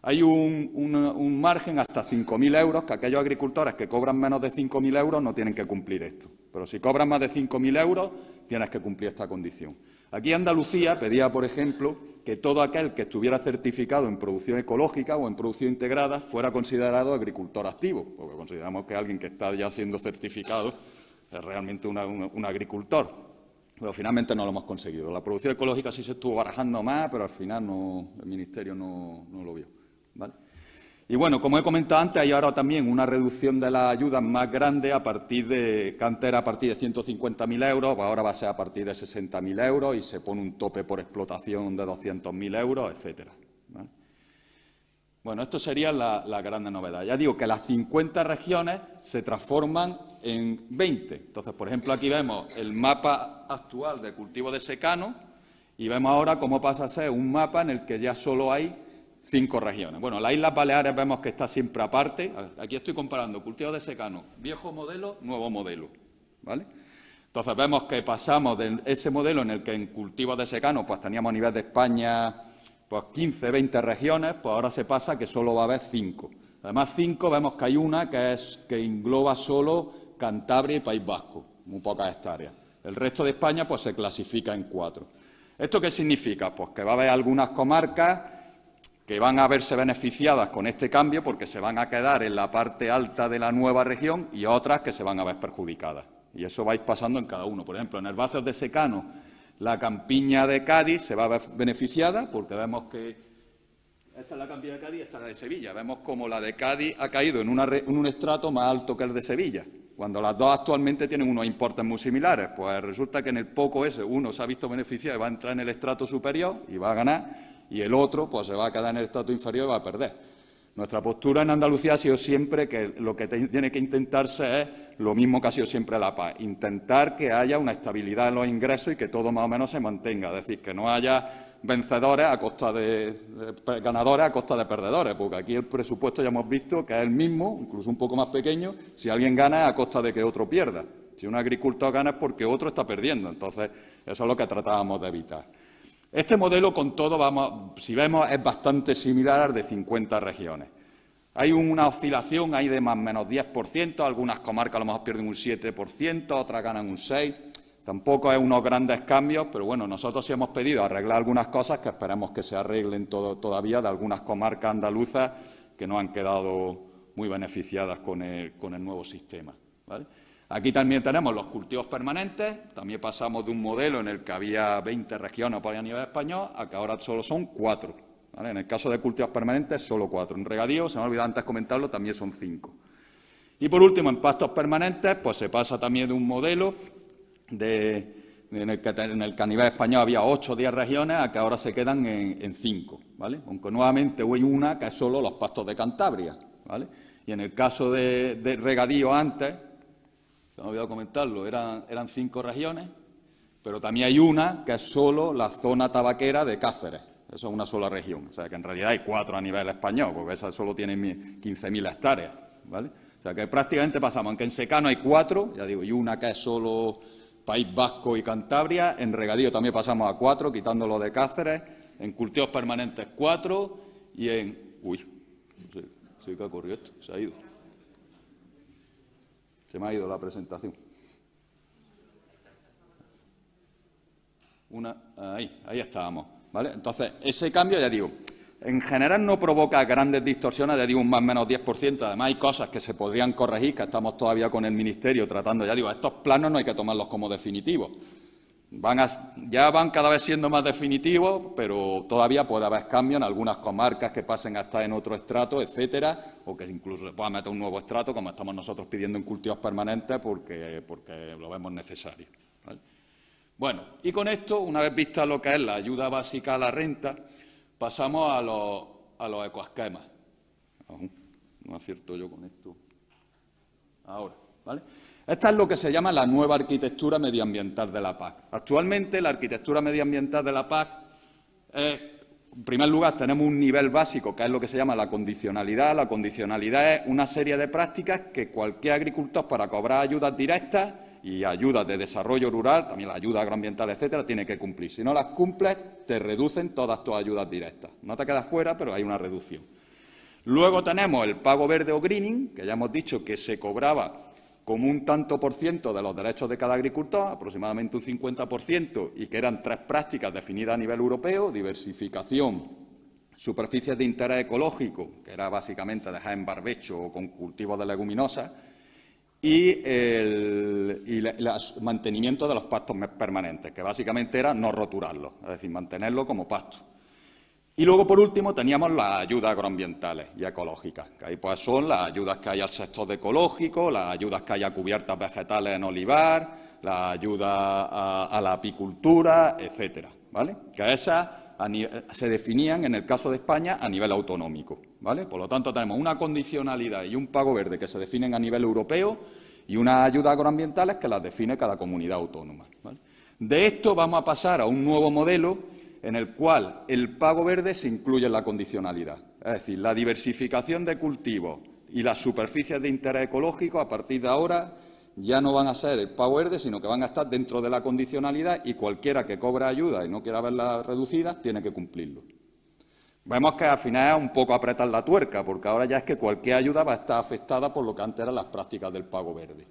Hay un margen hasta 5.000 euros, que aquellos agricultores que cobran menos de 5.000 euros no tienen que cumplir esto. Pero si cobran más de 5.000 euros, tienes que cumplir esta condición. Aquí Andalucía pedía, por ejemplo, que todo aquel que estuviera certificado en producción ecológica o en producción integrada fuera considerado agricultor activo, porque consideramos que alguien que está ya siendo certificado es realmente un agricultor. Pero finalmente no lo hemos conseguido. La producción ecológica sí se estuvo barajando más, pero al final el Ministerio no lo vio, ¿vale? Y bueno, como he comentado antes, hay ahora también una reducción de las ayudas más grande que antes era a partir de 150.000 euros, pues ahora va a ser a partir de 60.000 euros y se pone un tope por explotación de 200.000 euros, etcétera, ¿vale? Bueno, esto sería la gran novedad. Ya digo que las 50 regiones se transforman en 20. Entonces, por ejemplo, aquí vemos el mapa actual de cultivo de secano y vemos ahora cómo pasa a ser un mapa en el que ya solo hay 5 regiones. Bueno, las Islas Baleares vemos que está siempre aparte. Aquí estoy comparando cultivo de secano, viejo modelo, nuevo modelo, ¿vale? Entonces vemos que pasamos de ese modelo en el que en cultivos de secano pues teníamos a nivel de España pues 15, 20 regiones, pues ahora se pasa que solo va a haber 5. Además 5 vemos que hay una que engloba solo Cantabria y País Vasco, muy pocas hectáreas. El resto de España pues se clasifica en 4. ¿Esto qué significa? Pues que va a haber algunas comarcas que van a verse beneficiadas con este cambio porque se van a quedar en la parte alta de la nueva región y otras que se van a ver perjudicadas. Y eso va a ir pasando en cada uno. Por ejemplo, en herbáceos de secano, la campiña de Cádiz se va a ver beneficiada porque vemos que esta es la campiña de Cádiz y esta es la de Sevilla. Vemos como la de Cádiz ha caído en un estrato más alto que el de Sevilla, cuando las dos actualmente tienen unos importes muy similares. Pues resulta que en el poco ese uno se ha visto beneficiado y va a entrar en el estrato superior y va a ganar, y el otro pues se va a quedar en el estrato inferior y va a perder. Nuestra postura en Andalucía ha sido siempre que lo que tiene que intentarse es lo mismo que ha sido siempre la paz, intentar que haya una estabilidad en los ingresos y que todo más o menos se mantenga, es decir, que no haya vencedores a costa ganadores a costa de perdedores, porque aquí el presupuesto ya hemos visto que es el mismo, incluso un poco más pequeño, si alguien gana a costa de que otro pierda. Si un agricultor gana es porque otro está perdiendo. Entonces, eso es lo que tratábamos de evitar. Este modelo, con todo, si vemos, es bastante similar al de 50 regiones. Hay una oscilación ahí de más o menos 10%, algunas comarcas a lo mejor pierden un 7%, otras ganan un 6%. Tampoco es unos grandes cambios, pero bueno, nosotros sí hemos pedido arreglar algunas cosas que esperemos que se arreglen todavía de algunas comarcas andaluzas que no han quedado muy beneficiadas con el nuevo sistema, ¿vale? Aquí también tenemos los cultivos permanentes. También pasamos de un modelo en el que había 20 regiones por ahí a nivel español a que ahora solo son 4. ¿Vale? En el caso de cultivos permanentes, solo 4. En regadío, se me ha olvidado antes comentarlo, también son 5. Y por último, en pastos permanentes, pues se pasa también de un modelo en el que a nivel español había 8 o 10 regiones a que ahora se quedan en 5. ¿Vale? Aunque nuevamente hay una que es solo los pastos de Cantabria. ¿Vale? Y en el caso de regadío antes, se me ha olvidado comentarlo, eran 5 regiones, pero también hay una que es solo la zona tabaquera de Cáceres. Eso es una sola región. O sea, que en realidad hay 4 a nivel español, porque esa solo tiene 15.000 hectáreas. ¿Vale? O sea, que prácticamente pasamos, aunque en secano hay 4, ya digo, y una que es solo País Vasco y Cantabria. En regadío también pasamos a 4, quitándolo de Cáceres. En cultivos permanentes 4 y en... Uy, no sé qué ocurrió esto, se ha ido. Se me ha ido la presentación. Ahí estábamos, ¿vale? Entonces, ese cambio, ya digo, en general no provoca grandes distorsiones, ya digo, un más o menos 10%. Además, hay cosas que se podrían corregir, que estamos todavía con el Ministerio tratando, ya digo, estos planos no hay que tomarlos como definitivos. Ya van cada vez siendo más definitivos, pero todavía puede haber cambios en algunas comarcas que pasen a estar en otro estrato, etcétera, o que incluso se pueda meter un nuevo estrato, como estamos nosotros pidiendo en cultivos permanentes, porque lo vemos necesario, ¿vale? Bueno, y con esto, una vez vista lo que es la ayuda básica a la renta, pasamos a los ecoesquemas. No acierto yo con esto. Ahora, ¿vale? Esta es lo que se llama la nueva arquitectura medioambiental de la PAC. Actualmente, la arquitectura medioambiental de la PAC en primer lugar, tenemos un nivel básico, que es lo que se llama la condicionalidad. La condicionalidad es una serie de prácticas que cualquier agricultor, para cobrar ayudas directas y ayudas de desarrollo rural, también las ayudas agroambientales, etcétera, tiene que cumplir. Si no las cumples, te reducen todas tus ayudas directas. No te quedas fuera, pero hay una reducción. Luego tenemos el pago verde o greening, que ya hemos dicho que se cobraba como un tanto por ciento de los derechos de cada agricultor, aproximadamente un 50%, y que eran 3 prácticas definidas a nivel europeo: diversificación, superficies de interés ecológico, que era básicamente dejar en barbecho o con cultivos de leguminosas, y el mantenimiento de los pastos permanentes, que básicamente era no roturarlos, es decir, mantenerlo como pasto. Y luego, por último, teníamos las ayudas agroambientales y ecológicas, que ahí pues son las ayudas que hay al sector ecológico, las ayudas que hay a cubiertas vegetales en olivar, las ayudas a la apicultura, etcétera, ¿vale? Que esas se definían, en el caso de España, a nivel autonómico, ¿vale? Por lo tanto, tenemos una condicionalidad y un pago verde que se definen a nivel europeo y unas ayudas agroambientales que las define cada comunidad autónoma, ¿vale? De esto vamos a pasar a un nuevo modelo en el cual el pago verde se incluye en la condicionalidad. Es decir, la diversificación de cultivos y las superficies de interés ecológico, a partir de ahora, ya no van a ser el pago verde, sino que van a estar dentro de la condicionalidad, y cualquiera que cobre ayuda y no quiera verlas reducidas tiene que cumplirlo. Vemos que al final es un poco apretar la tuerca, porque ahora ya es que cualquier ayuda va a estar afectada por lo que antes eran las prácticas del pago verde.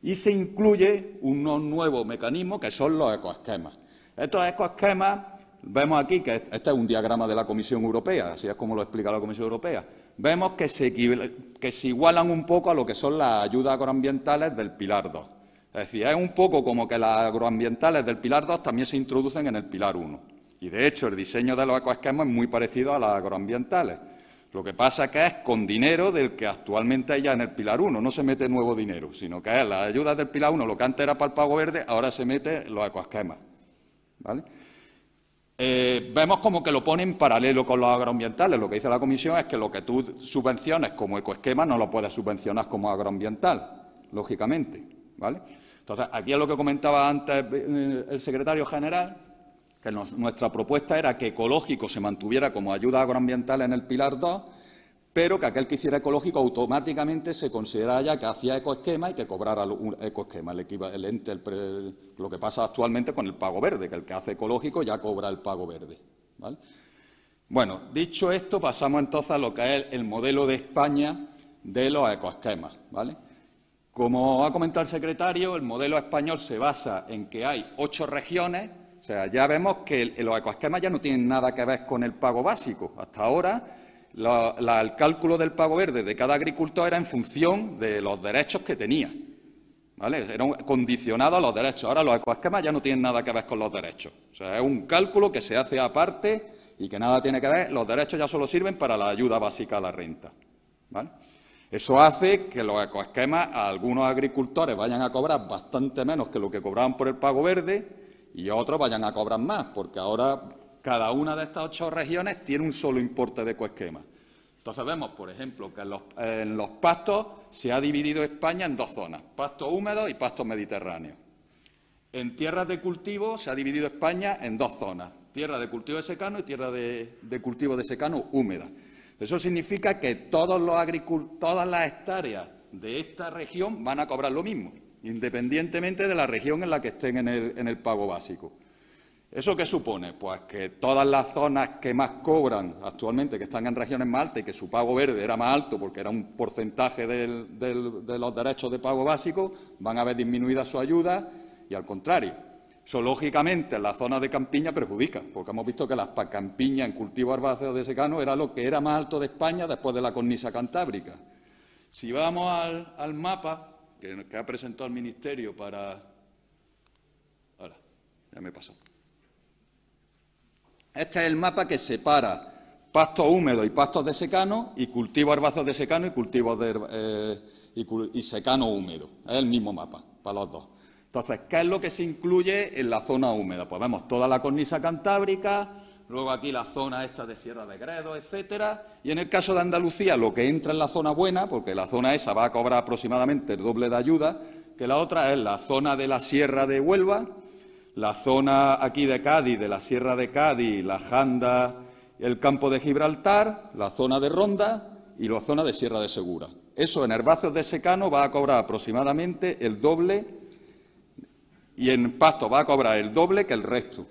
Y se incluye un nuevo mecanismo, que son los ecoesquemas. Estos ecoesquemas, vemos aquí que este es un diagrama de la Comisión Europea, así es como lo explica la Comisión Europea. Vemos que se igualan un poco a lo que son las ayudas agroambientales del Pilar 2. Es decir, es un poco como que las agroambientales del Pilar 2 también se introducen en el Pilar 1. Y, de hecho, el diseño de los ecoesquemas es muy parecido a las agroambientales. Lo que pasa es que es con dinero del que actualmente hay ya en el Pilar 1. No se mete nuevo dinero, sino que es las ayudas del Pilar 1, lo que antes era para el pago verde, ahora se mete los ecoesquemas, ¿vale? Vemos como que lo pone en paralelo con los agroambientales. Lo que dice la Comisión es que lo que tú subvenciones como ecoesquema no lo puedes subvencionar como agroambiental, lógicamente, ¿vale? Entonces, aquí es lo que comentaba antes el secretario general, que nuestra propuesta era que ecológico se mantuviera como ayuda agroambiental en el Pilar 2, pero que aquel que hiciera ecológico automáticamente se considerara ya que hacía ecoesquema y que cobrara un ecoesquema, el equivalente, lo que pasa actualmente con el pago verde, que el que hace ecológico ya cobra el pago verde, ¿vale? Bueno, dicho esto, pasamos entonces a lo que es el modelo de España de los ecoesquemas, ¿vale? Como ha comentado el secretario, el modelo español se basa en que hay 8 regiones, o sea, ya vemos que los ecoesquemas ya no tienen nada que ver con el pago básico. Hasta ahora, el cálculo del pago verde de cada agricultor era en función de los derechos que tenía, ¿vale? Era condicionado a los derechos. Ahora los ecoesquemas ya no tienen nada que ver con los derechos. O sea, es un cálculo que se hace aparte y que nada tiene que ver. Los derechos ya solo sirven para la ayuda básica a la renta, ¿vale? Eso hace que los ecoesquemas a algunos agricultores vayan a cobrar bastante menos que lo que cobraban por el pago verde y otros vayan a cobrar más, porque ahora cada una de estas 8 regiones tiene un solo importe de ecoesquema. Entonces vemos, por ejemplo, que en los pastos se ha dividido España en 2 zonas, pastos húmedos y pastos mediterráneos. En tierras de cultivo se ha dividido España en 2 zonas, tierra de cultivo de secano y tierra de cultivo de secano húmeda. Eso significa que todas las hectáreas de esta región van a cobrar lo mismo, independientemente de la región en la que estén en el pago básico. ¿Eso qué supone? Pues que todas las zonas que más cobran actualmente, que están en regiones más altas y que su pago verde era más alto porque era un porcentaje de los derechos de pago básico, van a ver disminuida su ayuda y al contrario. Eso, lógicamente, en la zona de campiña perjudica, porque hemos visto que las campiñas en cultivo herbáceo de secano era lo que era más alto de España después de la cornisa cantábrica. Si vamos al mapa que ha presentado el Ministerio para... Ahora, ya me he pasado. Este es el mapa que separa pastos húmedos y pastos de secano y cultivos herbáceos de secano y cultivos y secano húmedo. Es el mismo mapa para los dos. Entonces, ¿qué es lo que se incluye en la zona húmeda? Pues vemos toda la cornisa cantábrica, luego aquí la zona esta de Sierra de Gredos, etcétera, y en el caso de Andalucía lo que entra en la zona buena, porque la zona esa va a cobrar aproximadamente el doble de ayuda, que la otra es la zona de la Sierra de Huelva, la zona aquí de Cádiz, de la Sierra de Cádiz, la Janda, el campo de Gibraltar, la zona de Ronda y la zona de Sierra de Segura. Eso en herbáceos de secano va a cobrar aproximadamente el doble y en pasto va a cobrar el doble que el resto,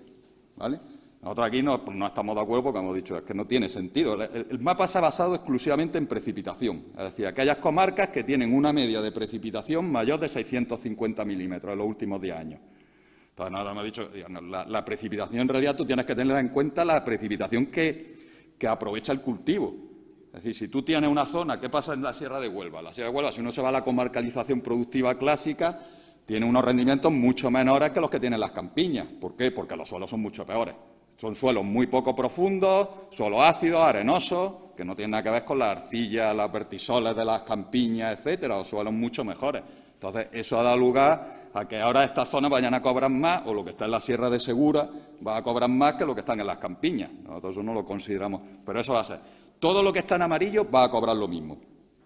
¿vale? Nosotros aquí no estamos de acuerdo porque hemos dicho es que no tiene sentido. El mapa se ha basado exclusivamente en precipitación, es decir, aquellas comarcas que tienen una media de precipitación mayor de 650 milímetros en los últimos 10 años. Entonces, nada, me ha dicho, la precipitación en realidad tú tienes que tener en cuenta la precipitación que aprovecha el cultivo. Es decir, si tú tienes una zona, ¿qué pasa en la Sierra de Huelva? La Sierra de Huelva, si uno se va a la comarcalización productiva clásica, tiene unos rendimientos mucho menores que los que tienen las campiñas. ¿Por qué? Porque los suelos son mucho peores. Son suelos muy poco profundos, suelos ácidos, arenosos, que no tienen nada que ver con la arcilla, las vertisoles de las campiñas, etcétera, o suelos mucho mejores. Entonces, eso ha dado lugar a que ahora estas zonas vayan a cobrar más, o lo que está en la Sierra de Segura va a cobrar más que lo que están en las campiñas. Nosotros eso no lo consideramos, pero eso va a ser. Todo lo que está en amarillo va a cobrar lo mismo.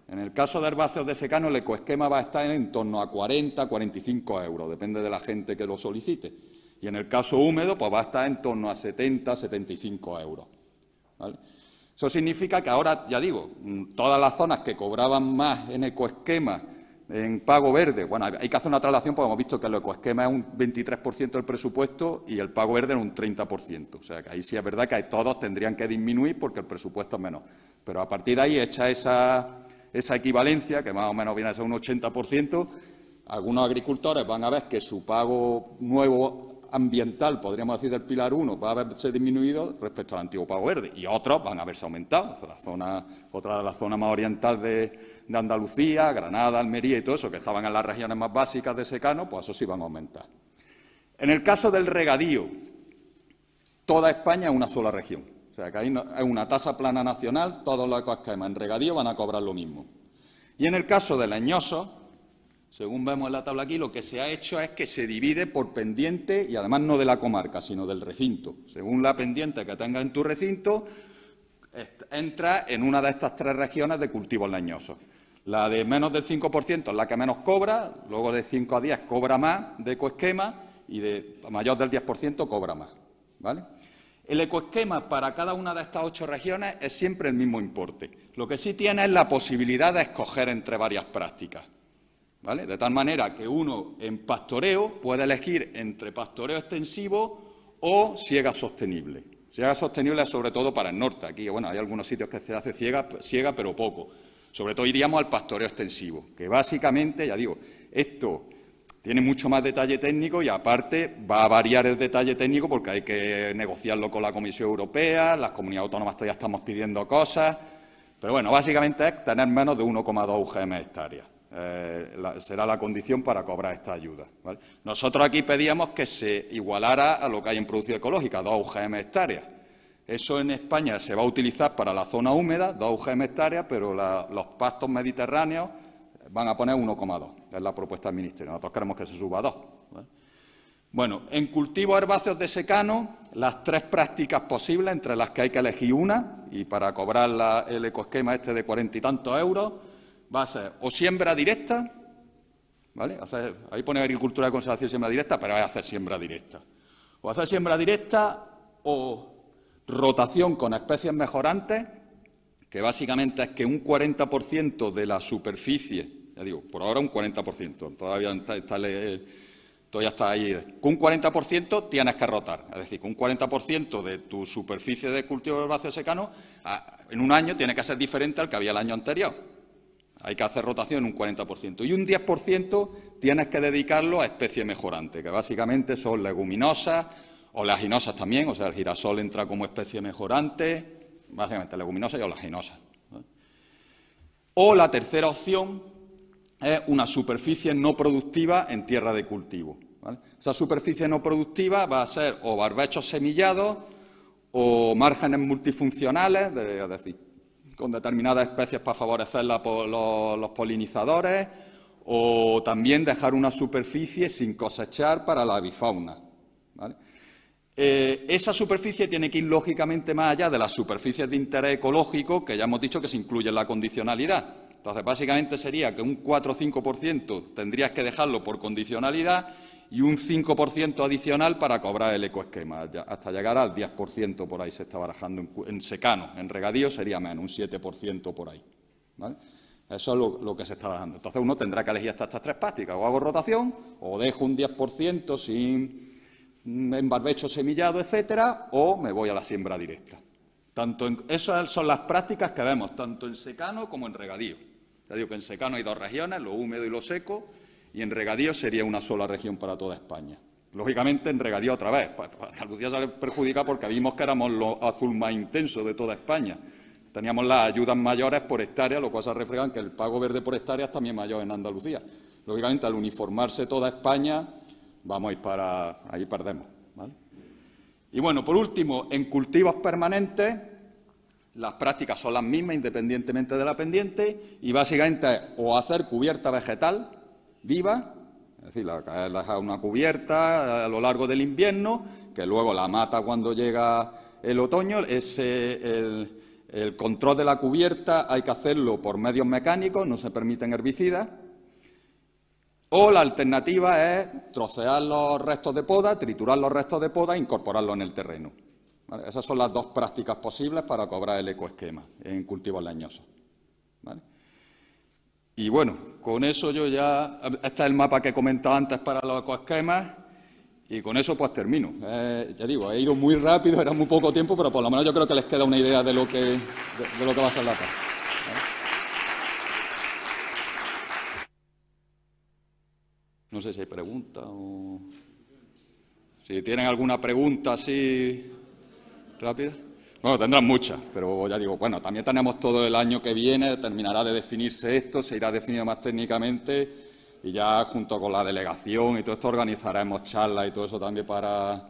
En el caso de herbáceos de secano, el ecoesquema va a estar en torno a 40, 45 euros, depende de la gente que lo solicite. Y en el caso húmedo, pues va a estar en torno a 70, 75 euros. ¿Vale? Eso significa que ahora, ya digo, todas las zonas que cobraban más en ecoesquema, en pago verde, bueno, hay que hacer una traslación porque hemos visto que el ecoesquema es un 23% del presupuesto y el pago verde es un 30%. O sea, que ahí sí es verdad que todos tendrían que disminuir porque el presupuesto es menor. Pero a partir de ahí, hecha esa equivalencia, que más o menos viene a ser un 80%, algunos agricultores van a ver que su pago nuevo ambiental, podríamos decir del Pilar 1, va a verse disminuido respecto al antiguo pago verde, y otros van a verse aumentado. Otra de las zonas más orientales de Andalucía, Granada, Almería y todo eso, que estaban en las regiones más básicas de secano, pues eso sí van a aumentar. En el caso del regadío, toda España es una sola región. O sea, que ahí es una tasa plana nacional, todos los ecoesquemas en regadío van a cobrar lo mismo. Y en el caso de leñosos, según vemos en la tabla aquí, lo que se ha hecho es que se divide por pendiente y además no de la comarca, sino del recinto. Según la pendiente que tengas en tu recinto, entra en una de estas 3 regiones de cultivos leñosos. La de menos del 5% es la que menos cobra, luego de 5 a 10 cobra más de ecoesquema y de mayor del 10% cobra más, ¿vale? El ecoesquema para cada una de estas 8 regiones es siempre el mismo importe. Lo que sí tiene es la posibilidad de escoger entre varias prácticas, ¿vale? De tal manera que uno en pastoreo puede elegir entre pastoreo extensivo o siega sostenible. Siega sostenible es sobre todo para el norte. Aquí, bueno, hay algunos sitios que se hace siega, pero poco. Sobre todo iríamos al pastoreo extensivo, que básicamente, ya digo, esto tiene mucho más detalle técnico y, aparte, va a variar el detalle técnico porque hay que negociarlo con la Comisión Europea, las comunidades autónomas todavía estamos pidiendo cosas, pero bueno, básicamente es tener menos de 1,2 UGM hectáreas. Será la condición para cobrar esta ayuda, ¿vale? Nosotros aquí pedíamos que se igualara a lo que hay en producción ecológica, 2 UGM hectáreas. Eso en España se va a utilizar para la zona húmeda, 2 UGM hectáreas, pero los pastos mediterráneos van a poner 1,2, es la propuesta del Ministerio. Nosotros queremos que se suba a 2. ¿Vale? Bueno, en cultivos herbáceos de secano, las 3 prácticas posibles, entre las que hay que elegir una, y para cobrar el ecoesquema este de 40 y tantos euros, va a ser o siembra directa, ¿vale? Ahí pone agricultura de conservación y siembra directa, pero hay que hacer siembra directa. O hacer siembra directa o rotación con especies mejorantes, que básicamente es que un 40% de la superficie, ya digo, por ahora un 40%, todavía está ahí, con un 40% tienes que rotar, es decir, con un 40% de tu superficie de cultivo herbáceo secano, en un año tiene que ser diferente al que había el año anterior. Hay que hacer rotación un 40%. Y un 10% tienes que dedicarlo a especies mejorantes, que básicamente son leguminosas, oleaginosas también, o sea, el girasol entra como especie mejorante, básicamente leguminosas y oleaginosas, ¿vale? O la tercera opción es una superficie no productiva en tierra de cultivo, ¿vale? Esa superficie no productiva va a ser o barbechos semillados o márgenes multifuncionales, es decir, con determinadas especies para favorecer los polinizadores, o también dejar una superficie sin cosechar para la avifauna, ¿vale? Esa superficie tiene que ir lógicamente más allá de las superficies de interés ecológico, que ya hemos dicho que se incluye en la condicionalidad. Entonces, básicamente sería que un 4 o 5% tendrías que dejarlo por condicionalidad y un 5% adicional para cobrar el ecoesquema, hasta llegar al 10% por ahí se está barajando en secano. En regadío sería menos, un 7% por ahí, ¿vale? Eso es lo que se está barajando. Entonces, uno tendrá que elegir estas 3 prácticas. O hago rotación, o dejo un 10% en barbecho semillado, etcétera, o me voy a la siembra directa. Esas son las prácticas que vemos, tanto en secano como en regadío. Ya digo que en secano hay 2 regiones, lo húmedo y lo seco, y en regadío sería una sola región para toda España. Lógicamente, en regadío otra vez. Andalucía sale perjudicada porque vimos que éramos lo azul más intenso de toda España. Teníamos las ayudas mayores por hectárea, lo cual se refleja en que el pago verde por hectárea es también mayor en Andalucía. Lógicamente, al uniformarse toda España, vamos a ir para... ahí perdemos, ¿vale? Y bueno, por último, en cultivos permanentes, las prácticas son las mismas independientemente de la pendiente, y básicamente es o hacer cubierta vegetal viva, es decir, dejar una cubierta a lo largo del invierno, que luego la mata cuando llega el otoño. El control de la cubierta hay que hacerlo por medios mecánicos, no se permiten herbicidas. O la alternativa es trocear los restos de poda, triturar los restos de poda e incorporarlos en el terreno, ¿vale? Esas son las 2 prácticas posibles para cobrar el ecoesquema en cultivos leñosos, ¿vale? Y bueno, con eso yo ya... Este es el mapa que he comentado antes para los ecoesquemas y con eso pues termino. Ya digo, he ido muy rápido, era muy poco tiempo, pero por lo menos yo creo que les queda una idea de lo que va a ser la tarde, ¿vale? No sé si hay preguntas o... Si tienen alguna pregunta así rápida. Bueno, tendrán muchas, pero ya digo, bueno, también tenemos todo el año que viene, terminará de definirse esto, se irá definiendo más técnicamente y ya junto con la delegación y todo esto organizaremos charlas y todo eso también para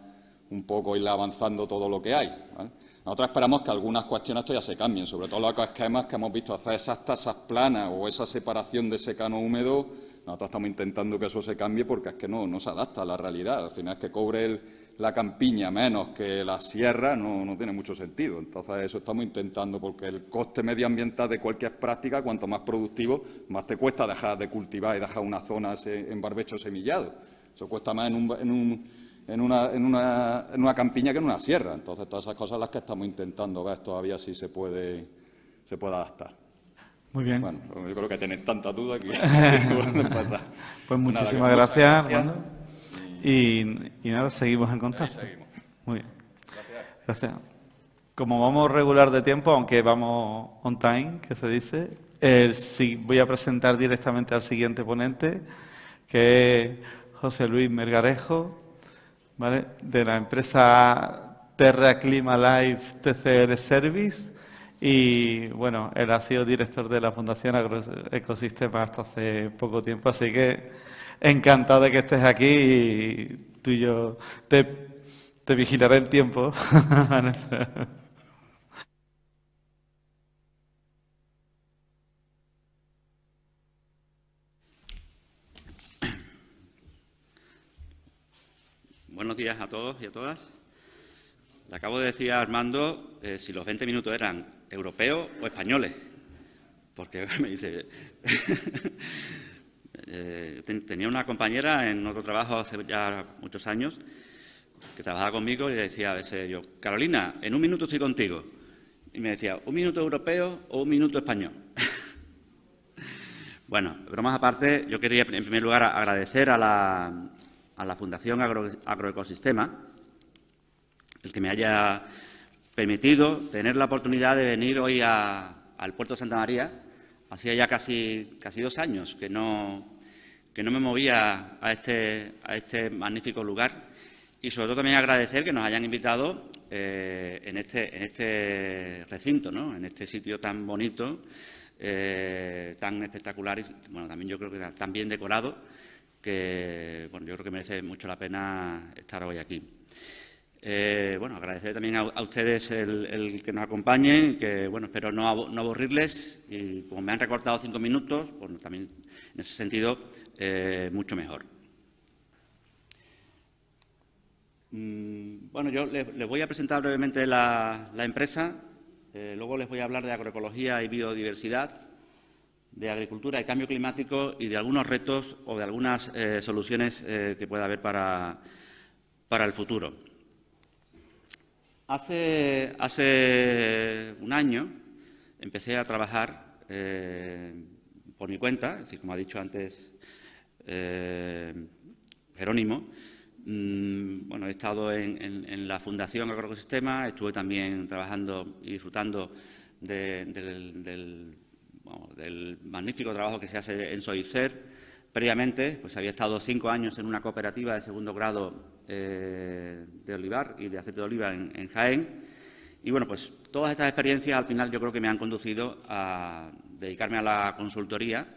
un poco ir avanzando todo lo que hay, ¿vale? Nosotros esperamos que algunas cuestiones esto ya se cambien, sobre todo los esquemas que hemos visto hacer esas tasas planas o esa separación de secano húmedo. Nosotros estamos intentando que eso se cambie porque es que no se adapta a la realidad. Al final es que cobre la campiña menos que la sierra no tiene mucho sentido. Entonces eso estamos intentando porque el coste medioambiental de cualquier práctica, cuanto más productivo, más te cuesta dejar de cultivar y dejar una zona en barbecho semillado. Eso cuesta más en en una campiña que en una sierra. Entonces, todas esas cosas las que estamos intentando ver todavía si se puede adaptar. Muy bien. Bueno, yo creo que tenéis tanta duda que... Pues muchísimas gracias, Armando. Y nada, seguimos en contacto. Seguimos. Muy bien. Gracias. Como vamos regular de tiempo, aunque vamos on time, que se dice, sí, voy a presentar directamente al siguiente ponente, que es José Luis Melgarejo, ¿vale?, de la empresa Terra Clima Life TCL Service. Y bueno, él ha sido director de la Fundación Agroecosistema hasta hace poco tiempo, así que encantado de que estés aquí y tú y yo te vigilaré el tiempo. Buenos días a todos y a todas. Le acabo de decir a Armando si los 20 minutos eran europeos o españoles, porque me dice... tenía una compañera en otro trabajo hace ya muchos años que trabajaba conmigo y le decía a veces yo, Carolina, en un minuto estoy contigo. Y me decía, ¿un minuto europeo o un minuto español? Bueno, bromas aparte, yo quería en primer lugar agradecer a la Fundación Agroecosistema el que me haya permitido tener la oportunidad de venir hoy al Puerto de Santa María. Hacía ya casi 2 años que no me movía a este magnífico lugar y sobre todo también agradecer que nos hayan invitado en este recinto, ¿no?, en este sitio tan bonito, tan espectacular y bueno, también yo creo que tan bien decorado que bueno, yo creo que merece mucho la pena estar hoy aquí. Bueno, agradecer también a ustedes el que nos acompañen, que bueno, espero no aburrirles y como me han recortado 5 minutos, bueno, también en ese sentido mucho mejor. Bueno, yo les voy a presentar brevemente la empresa, luego les voy a hablar de agroecología y biodiversidad, de agricultura y cambio climático y de algunos retos o de algunas soluciones que pueda haber para el futuro. Hace 1 año empecé a trabajar por mi cuenta, es decir, como ha dicho antes Jerónimo. Bueno, he estado en la Fundación Agroecosistema, estuve también trabajando y disfrutando del magnífico trabajo que se hace en Soicer. Previamente, pues había estado 5 años en una cooperativa de 2.º grado de olivar y de aceite de oliva en Jaén. Y bueno, pues todas estas experiencias al final yo creo que me han conducido a dedicarme a la consultoría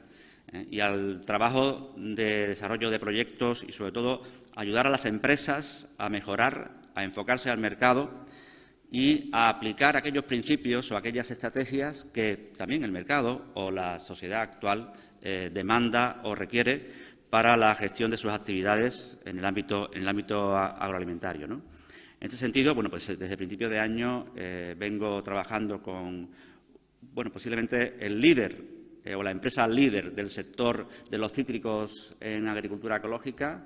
y al trabajo de desarrollo de proyectos y sobre todo ayudar a las empresas a mejorar, a enfocarse al mercado y a aplicar aquellos principios o aquellas estrategias que también el mercado o la sociedad actual demanda o requiere para la gestión de sus actividades en el ámbito agroalimentario, ¿no? En este sentido, bueno, pues desde principios de año vengo trabajando con, bueno, posiblemente el líder o la empresa líder del sector de los cítricos en agricultura ecológica,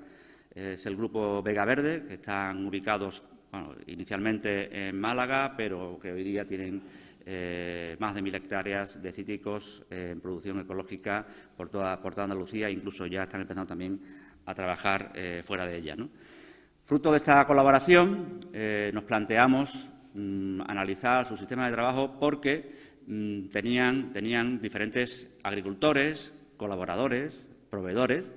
es el grupo Vega Verde, que están ubicados, bueno, inicialmente en Málaga, pero que hoy día tienen más de 1.000 hectáreas de cítricos en producción ecológica por toda Andalucía, e incluso ya están empezando también a trabajar fuera de ella, ¿no? Fruto de esta colaboración, nos planteamos analizar su sistema de trabajo porque tenían diferentes agricultores, colaboradores, proveedores,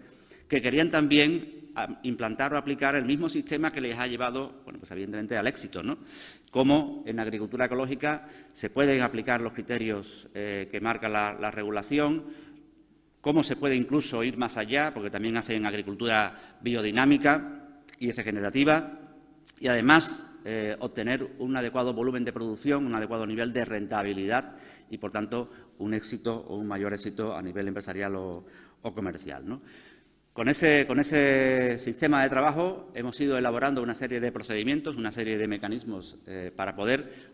que querían también implantar o aplicar el mismo sistema que les ha llevado, bueno, pues evidentemente al éxito, ¿no? Cómo en agricultura ecológica se pueden aplicar los criterios que marca la regulación, cómo se puede incluso ir más allá, porque también hacen agricultura biodinámica y regenerativa, y además obtener un adecuado volumen de producción, un adecuado nivel de rentabilidad y, por tanto, un éxito o un mayor éxito a nivel empresarial o comercial, ¿no? Con ese sistema de trabajo hemos ido elaborando una serie de procedimientos, una serie de mecanismos para poder,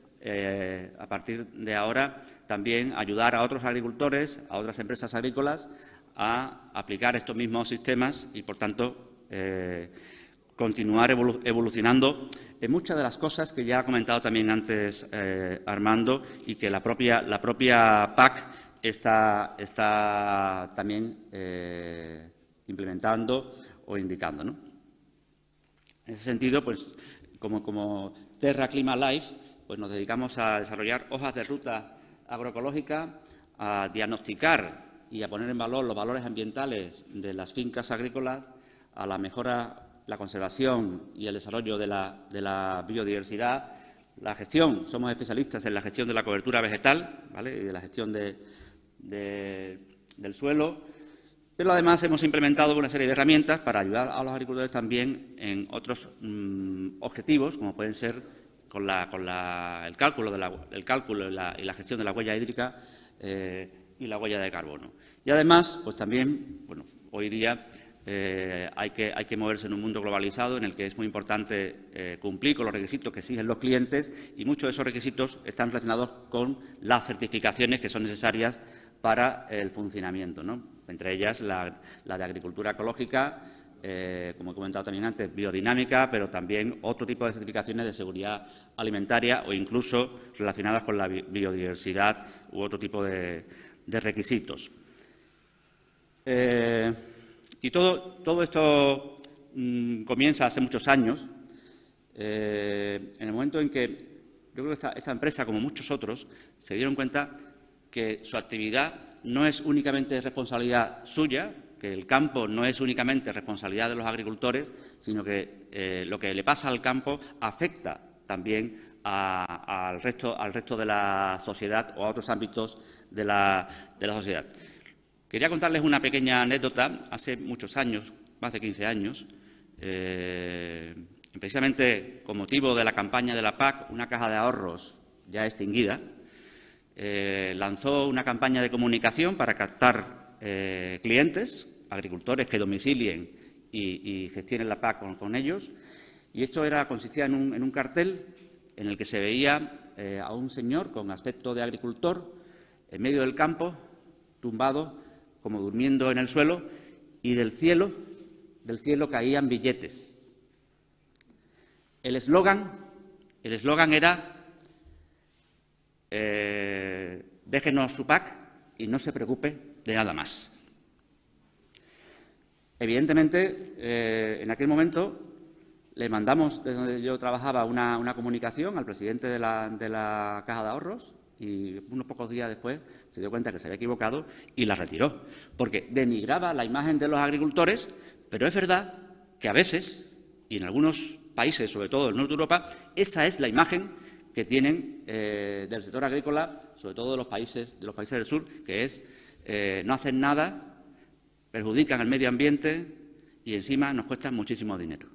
a partir de ahora, también ayudar a otros agricultores, a otras empresas agrícolas, a aplicar estos mismos sistemas y, por tanto, continuar evolucionando en muchas de las cosas que ya ha comentado también antes Armando y que la propia PAC está también implementando o indicando, ¿no? En ese sentido, pues, como Terra Clima Life, pues nos dedicamos a desarrollar hojas de ruta agroecológica, a diagnosticar y a poner en valor los valores ambientales de las fincas agrícolas, a la mejora, la conservación y el desarrollo de la biodiversidad, la gestión. Somos especialistas en la gestión de la cobertura vegetal, ¿vale?, y de la gestión del suelo, pero además hemos implementado una serie de herramientas para ayudar a los agricultores también en otros objetivos, como pueden ser el cálculo y la gestión de la huella hídrica y la huella de carbono. Y además, pues también, bueno, hoy día hay que moverse en un mundo globalizado en el que es muy importante cumplir con los requisitos que exigen los clientes, y muchos de esos requisitos están relacionados con las certificaciones que son necesarias para el funcionamiento, ¿no? Entre ellas la de agricultura ecológica, como he comentado también antes, biodinámica, pero también otro tipo de certificaciones de seguridad alimentaria o incluso relacionadas con la biodiversidad u otro tipo de requisitos. Y todo esto comienza hace muchos años, en el momento en que yo creo que esta empresa, como muchos otros, se dieron cuenta que su actividad no es únicamente responsabilidad suya, que el campo no es únicamente responsabilidad de los agricultores, sino que lo que le pasa al campo afecta también al resto de la sociedad o a otros ámbitos de la sociedad. Quería contarles una pequeña anécdota. Hace muchos años, más de 15 años, precisamente con motivo de la campaña de la PAC, una caja de ahorros ya extinguida lanzó una campaña de comunicación para captar clientes, agricultores que domicilien y gestionen la PAC con ellos. Y esto consistía en un cartel en el que se veía a un señor con aspecto de agricultor en medio del campo, tumbado, como durmiendo en el suelo, y del cielo caían billetes. El eslogan era déjenos su PAC y no se preocupe de nada más. Evidentemente, en aquel momento le mandamos, desde donde yo trabajaba, una comunicación al presidente de la Caja de Ahorros, y unos pocos días después se dio cuenta que se había equivocado y la retiró, porque denigraba la imagen de los agricultores. Pero es verdad que a veces, y en algunos países, sobre todo del norte de Europa, esa es la imagen que tienen del sector agrícola, sobre todo de los países del sur, que es no hacen nada, perjudican al medio ambiente y encima nos cuestan muchísimo dinero.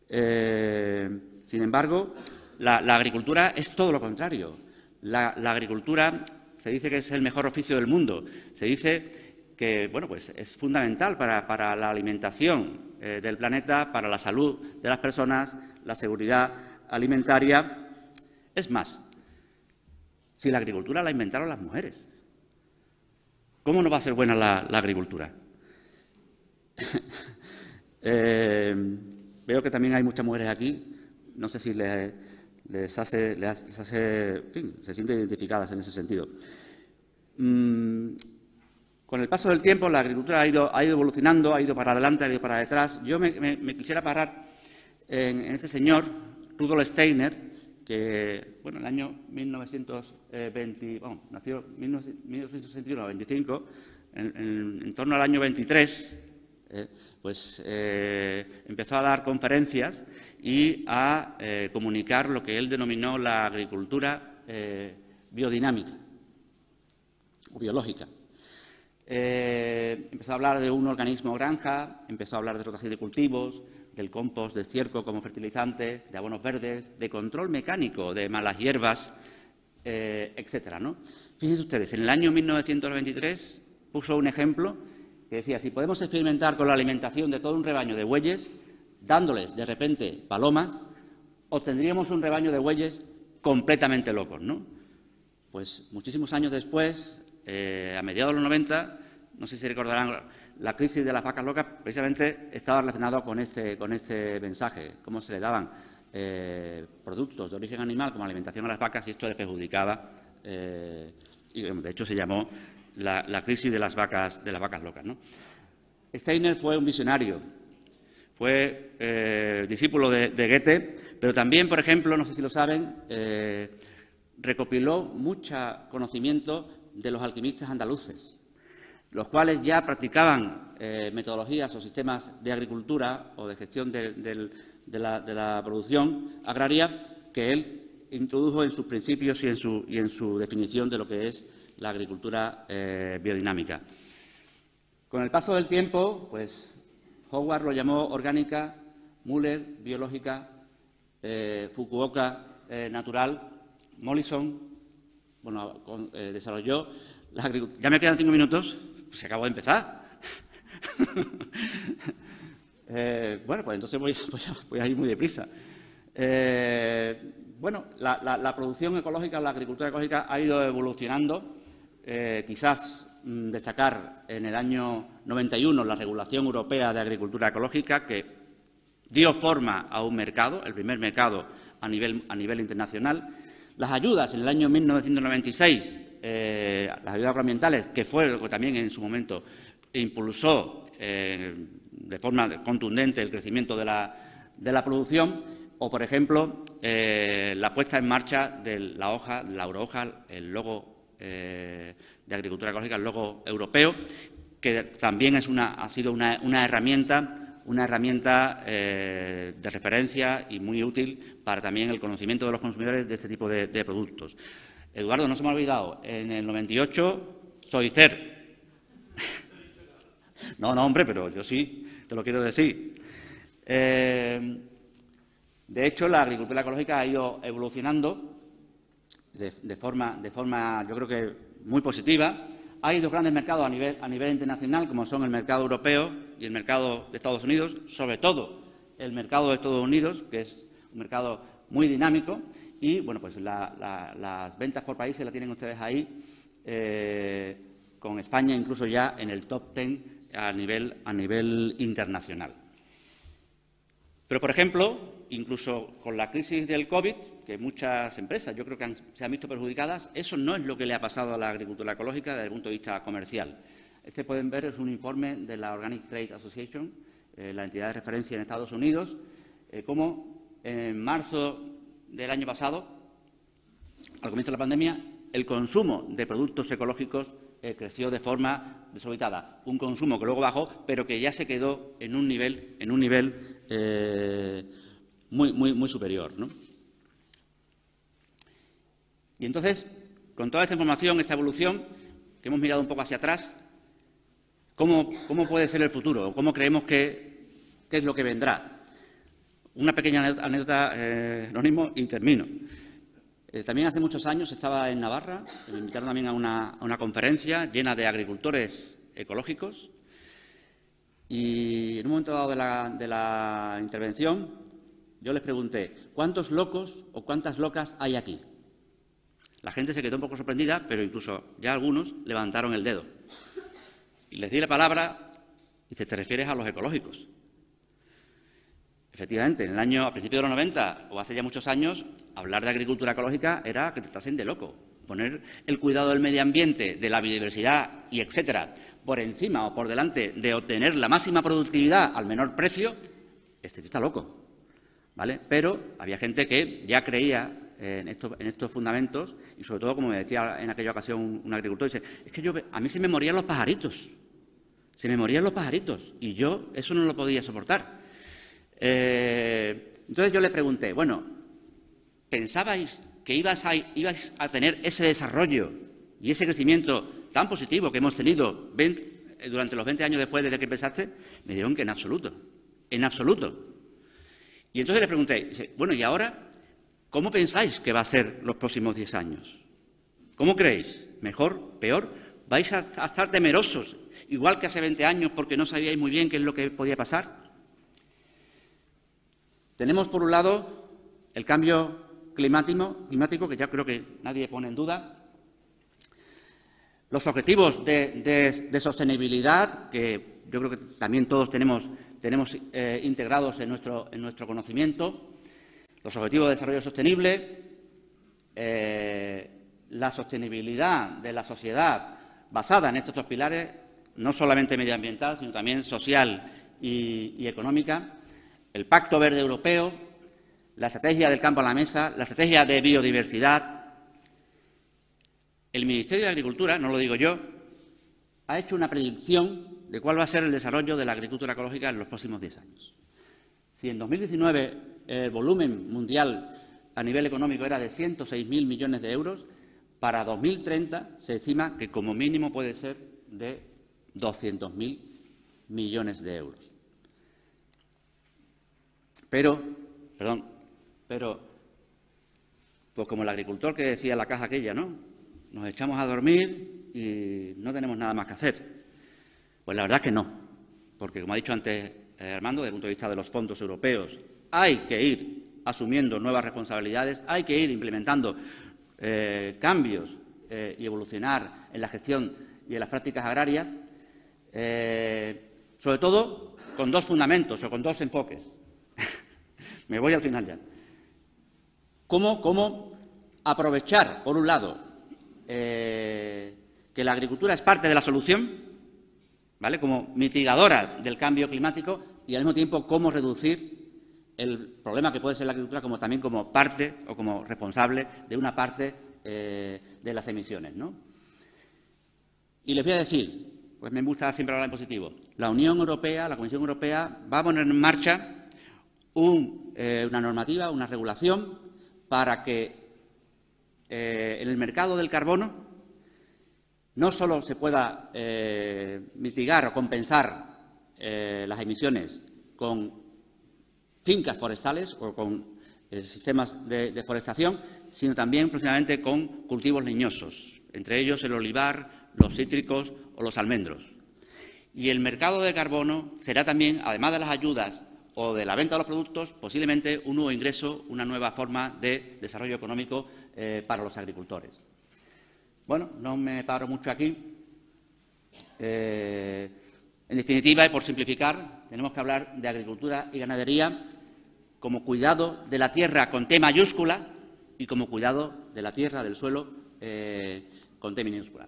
Sin embargo, la agricultura es todo lo contrario. La agricultura se dice que es el mejor oficio del mundo. Se dice que, bueno, pues es fundamental para la alimentación del planeta, para la salud de las personas, la seguridad alimentaria. Es más, si la agricultura la inventaron las mujeres, ¿cómo no va a ser buena la agricultura? Veo que también hay muchas mujeres aquí. No sé si les hace, en fin, se sienten identificadas en ese sentido. Con el paso del tiempo, la agricultura ha ido evolucionando, ha ido para adelante, ha ido para detrás. Yo me quisiera parar en este señor, Rudolf Steiner, que, bueno, en el año 1920, nació en 1961-25, en torno al año 23, pues empezó a dar conferencias y a comunicar lo que él denominó la agricultura biodinámica o biológica. Empezó a hablar de un organismo granja, empezó a hablar de rotación de cultivos, del compost de estiércol como fertilizante, de abonos verdes, de control mecánico de malas hierbas, etcétera, ¿no? Fíjense ustedes, en el año 1923 puso un ejemplo que decía: si podemos experimentar con la alimentación de todo un rebaño de bueyes, dándoles de repente palomas, obtendríamos un rebaño de bueyes completamente locos, ¿no? Pues muchísimos años después, a mediados de los 90, no sé si recordarán la crisis de las vacas locas precisamente estaba relacionado con este mensaje, cómo se le daban productos de origen animal como alimentación a las vacas y esto les perjudicaba. Y de hecho se llamó la crisis de las vacas locas, ¿no? Steiner fue un visionario, fue discípulo de Goethe, pero también, por ejemplo, no sé si lo saben, recopiló mucho conocimiento de los alquimistas andaluces, los cuales ya practicaban metodologías o sistemas de agricultura o de gestión de la producción agraria que él introdujo en sus principios y en su definición de lo que es la agricultura biodinámica. Con el paso del tiempo, pues Howard lo llamó orgánica, Müller biológica, Fukuoka natural, Mollison desarrolló la agricultura. ¿Ya me quedan 5 minutos? Pues acabo de empezar. Bueno, pues entonces voy a ir muy deprisa. Bueno, la producción ecológica, la agricultura ecológica ha ido evolucionando. Quizás destacar en el año 91 la regulación europea de agricultura ecológica que dio forma a un mercado, el primer mercado a nivel internacional. Las ayudas en el año 1996, las ayudas agroambientales, que fue lo que también en su momento impulsó de forma contundente el crecimiento de la producción, o, por ejemplo, la puesta en marcha de la eurohoja, el logo de agricultura ecológica, el logo europeo, que también ha sido una herramienta de referencia y muy útil para también el conocimiento de los consumidores de este tipo de productos. Eduardo, no se me ha olvidado, en el 98, Soicer. No, hombre, pero yo sí te lo quiero decir. De hecho, la agricultura ecológica ha ido evolucionando de forma, yo creo que muy positiva. Hay dos grandes mercados a nivel internacional, como son el mercado europeo y el mercado de Estados Unidos, sobre todo el mercado de Estados Unidos, que es un mercado muy dinámico. Y, bueno, pues las ventas por países las tienen ustedes ahí, con España incluso ya en el top 10 a nivel internacional. Pero, por ejemplo, incluso con la crisis del COVID, que muchas empresas yo creo que se han visto perjudicadas, eso no es lo que le ha pasado a la agricultura ecológica desde el punto de vista comercial. Pueden ver, es un informe de la Organic Trade Association, la entidad de referencia en Estados Unidos, cómo en marzo del año pasado, al comienzo de la pandemia, el consumo de productos ecológicos creció de forma desorbitada. Un consumo que luego bajó, pero que ya se quedó en un nivel muy superior, ¿no? Y entonces, con toda esta información, esta evolución, que hemos mirado un poco hacia atrás, ¿cómo puede ser el futuro? ¿Cómo creemos que es lo que vendrá? Una pequeña anécdota, Jerónimo, y termino. También hace muchos años estaba en Navarra, me invitaron también a una conferencia llena de agricultores ecológicos y en un momento dado de la intervención yo les pregunté, ¿cuántos locos o cuántas locas hay aquí? La gente se quedó un poco sorprendida, pero incluso ya algunos levantaron el dedo. Y les di la palabra y dice, ¿te refieres a los ecológicos? Efectivamente, a principios de los 90 o hace ya muchos años, hablar de agricultura ecológica era que te tratasen de loco. Poner el cuidado del medio ambiente, de la biodiversidad y etcétera, por encima o por delante de obtener la máxima productividad al menor precio, este tío está loco, ¿vale? Pero había gente que ya creía en estos fundamentos y, sobre todo, como me decía en aquella ocasión un agricultor, dice, es que a mí se me morían los pajaritos, y yo eso no lo podía soportar. Entonces yo le pregunté, bueno, ¿pensabais que ibais a tener ese desarrollo y ese crecimiento tan positivo que hemos tenido durante los 20 años después desde que empezaste? Me dijeron que en absoluto, en absoluto. Y entonces le pregunté, bueno, ¿y ahora cómo pensáis que va a ser los próximos 10 años? ¿Cómo creéis? ¿Mejor? ¿Peor? ¿Vais a estar temerosos, igual que hace 20 años, porque no sabíais muy bien qué es lo que podía pasar? Tenemos, por un lado, el cambio climático, que ya creo que nadie pone en duda. Los objetivos de sostenibilidad, que yo creo que también todos tenemos integrados en nuestro conocimiento, los Objetivos de Desarrollo Sostenible, la sostenibilidad de la sociedad basada en estos dos pilares, no solamente medioambiental, sino también social y económica, el Pacto Verde Europeo, la estrategia del campo a la mesa, la estrategia de biodiversidad. El Ministerio de Agricultura, no lo digo yo, ha hecho una predicción de cuál va a ser el desarrollo de la agricultura ecológica en los próximos 10 años. Si en 2019 el volumen mundial a nivel económico era de 106.000 millones de euros, para 2030 se estima que como mínimo puede ser de 200.000 millones de euros. Pero, pues como el agricultor que decía en la caja aquella, ¿no? Nos echamos a dormir y no tenemos nada más que hacer. Pues la verdad es que no, porque como ha dicho antes Armando, desde el punto de vista de los fondos europeos, hay que ir asumiendo nuevas responsabilidades, hay que ir implementando cambios y evolucionar en la gestión y en las prácticas agrarias, sobre todo con dos fundamentos o con dos enfoques. Me voy al final ya. ¿Cómo aprovechar, por un lado, que la agricultura es parte de la solución, ¿vale?, como mitigadora del cambio climático, y al mismo tiempo cómo reducir el problema que puede ser la agricultura también como parte o como responsable de una parte de las emisiones, ¿no? Y les voy a decir, pues me gusta siempre hablar en positivo, la Unión Europea, la Comisión Europea va a poner en marcha una normativa, una regulación para que en el mercado del carbono no solo se pueda mitigar o compensar las emisiones con fincas forestales o con sistemas de deforestación, sino también próximamente con cultivos leñosos, entre ellos el olivar, los cítricos o los almendros. Y el mercado de carbono será también, además de las ayudas o de la venta de los productos, posiblemente un nuevo ingreso, una nueva forma de desarrollo económico para los agricultores. Bueno, no me paro mucho aquí. En definitiva, y por simplificar, tenemos que hablar de agricultura y ganadería como cuidado de la tierra con T mayúscula y como cuidado de la tierra, del suelo, con T minúscula.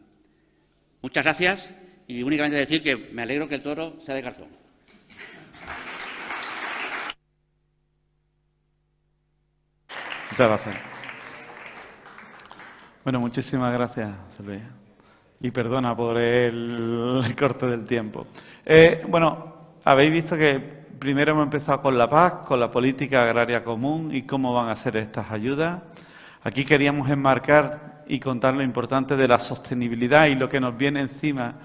Muchas gracias y únicamente decir que me alegro que el toro sea de cartón. Muchas gracias. Bueno, muchísimas gracias, Silvia. Y perdona por el corte del tiempo. Bueno, habéis visto que primero hemos empezado con la PAC, con la política agraria común y cómo van a ser estas ayudas. Aquí queríamos enmarcar y contar lo importante de la sostenibilidad y lo que nos viene encima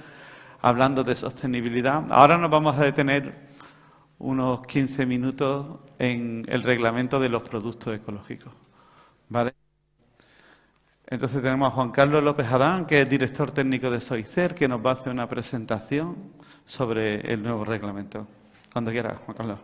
hablando de sostenibilidad. Ahora nos vamos a detener unos 15 minutos en el reglamento de los productos ecológicos, ¿vale? Entonces tenemos a Juan Carlos López Adán, que es director técnico de SOICER, que nos va a hacer una presentación sobre el nuevo reglamento. Cuando quieras, Juan Carlos.